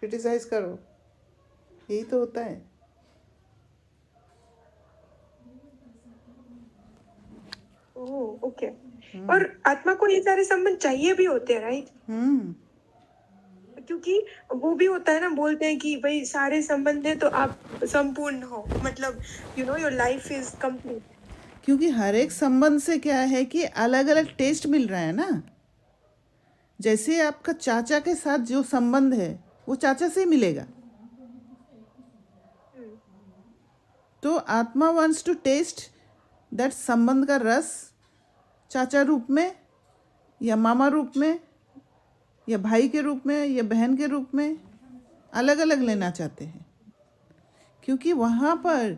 क्रिटिसाइज करो. यही तो होता है. Oh okay. और आत्मा को ये सारे संबंध चाहिए भी होते हैं, राइट? क्योंकि वो भी होता है ना, बोलते हैं कि भाई सारे संबंध है तो आप संपूर्ण हो, मतलब you know your life is complete. क्योंकि हर एक संबंध से क्या है कि अलग अलग टेस्ट मिल रहा है ना. जैसे आपका चाचा के साथ जो संबंध है वो चाचा से ही मिलेगा. तो आत्मा वांट्स टू टेस्ट दैट संबंध का रस चाचा रूप में या मामा रूप में या भाई के रूप में या बहन के रूप में अलग अलग लेना चाहते हैं. क्योंकि वहाँ पर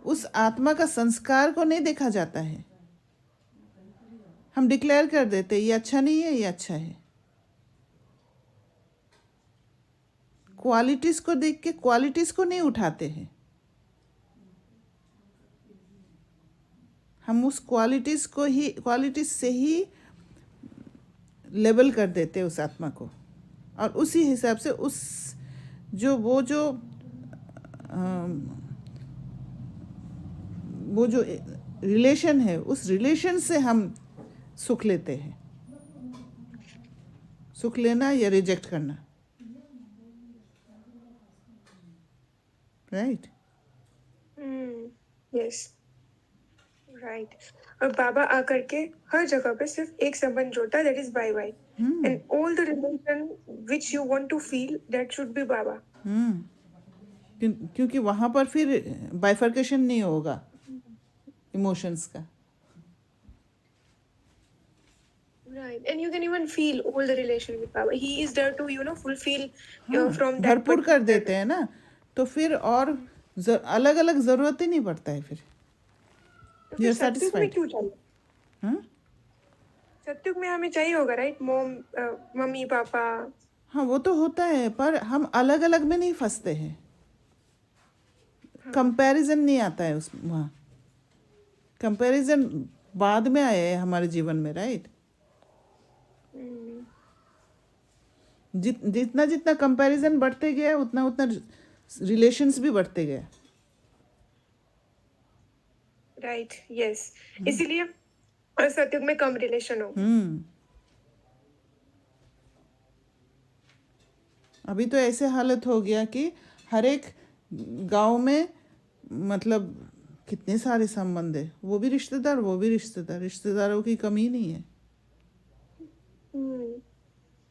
उस आत्मा का संस्कार को नहीं देखा जाता है. हम डिक्लेयर कर देते ये अच्छा नहीं है, ये अच्छा है. क्वालिटीज़ को देख के क्वालिटीज़ को नहीं उठाते हैं. हम उस क्वालिटीज़ से ही लेबल कर देते हैं उस आत्मा को, और उसी हिसाब से वो जो रिलेशन है उस रिलेशन से हम सुख लेते हैं. सुख लेना या रिजेक्ट करना. राइट. यस. राइट। और बाबा आकर के हर जगह पे सिर्फ एक संबंध जोड़ता है, that is bye bye, and all the relation which you want to feel that should be Baba. क्योंकि वहाँ पर फिर बाइफर्केशन नहीं होगा इमोशंस का। Right, and you can even feel all the relation with Baba. He is there to, you know, fulfill हाँ, from that भरपूर कर particular- देते हैं ना, तो फिर और अलग अलग ज़रूरत ही नहीं पड़ता है फिर। तो You're फिर सत्युग में satisfied. क्यों चाहिए? हाँ सत्युग में हमें चाहिए होगा, राइट? Mummy papa. हाँ, वो तो होता है, पर हम अलग अलग में नहीं फंसते हैं। कंपैरिजन नहीं आता है उस वहाँ। कंपैरिजन बाद में आए हैं हमारे जीवन में, राइट? जितना जितना कंपैरिजन बढ़ते गया उतना उतना रिलेशंस भी बढ़ते गए। Right, yes. इसीलिए सत्युग में कम रिलेशन हो। अभी तो ऐसे हालत हो गया कि हर एक गांव में मतलब कितने सारे संबंध है, वो भी रिश्तेदार, वो भी रिश्तेदार, रिश्तेदारों की कमी नहीं है।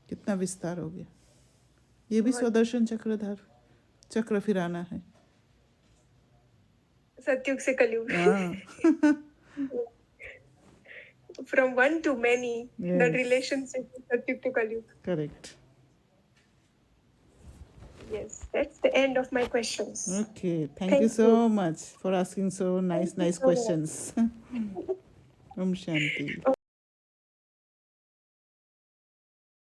कितना विस्तार हो गया। ये भी स्वदर्शन चक्रधार चक्र फिराना है। सत्युग से कलयुग। हाँ From one to many, the Yes. relationship is Satyug to Kalyug. Correct. Yes, that's the end of my questions. Okay, thank you so much for asking so nice Thank you so much. questions. Om Shanti.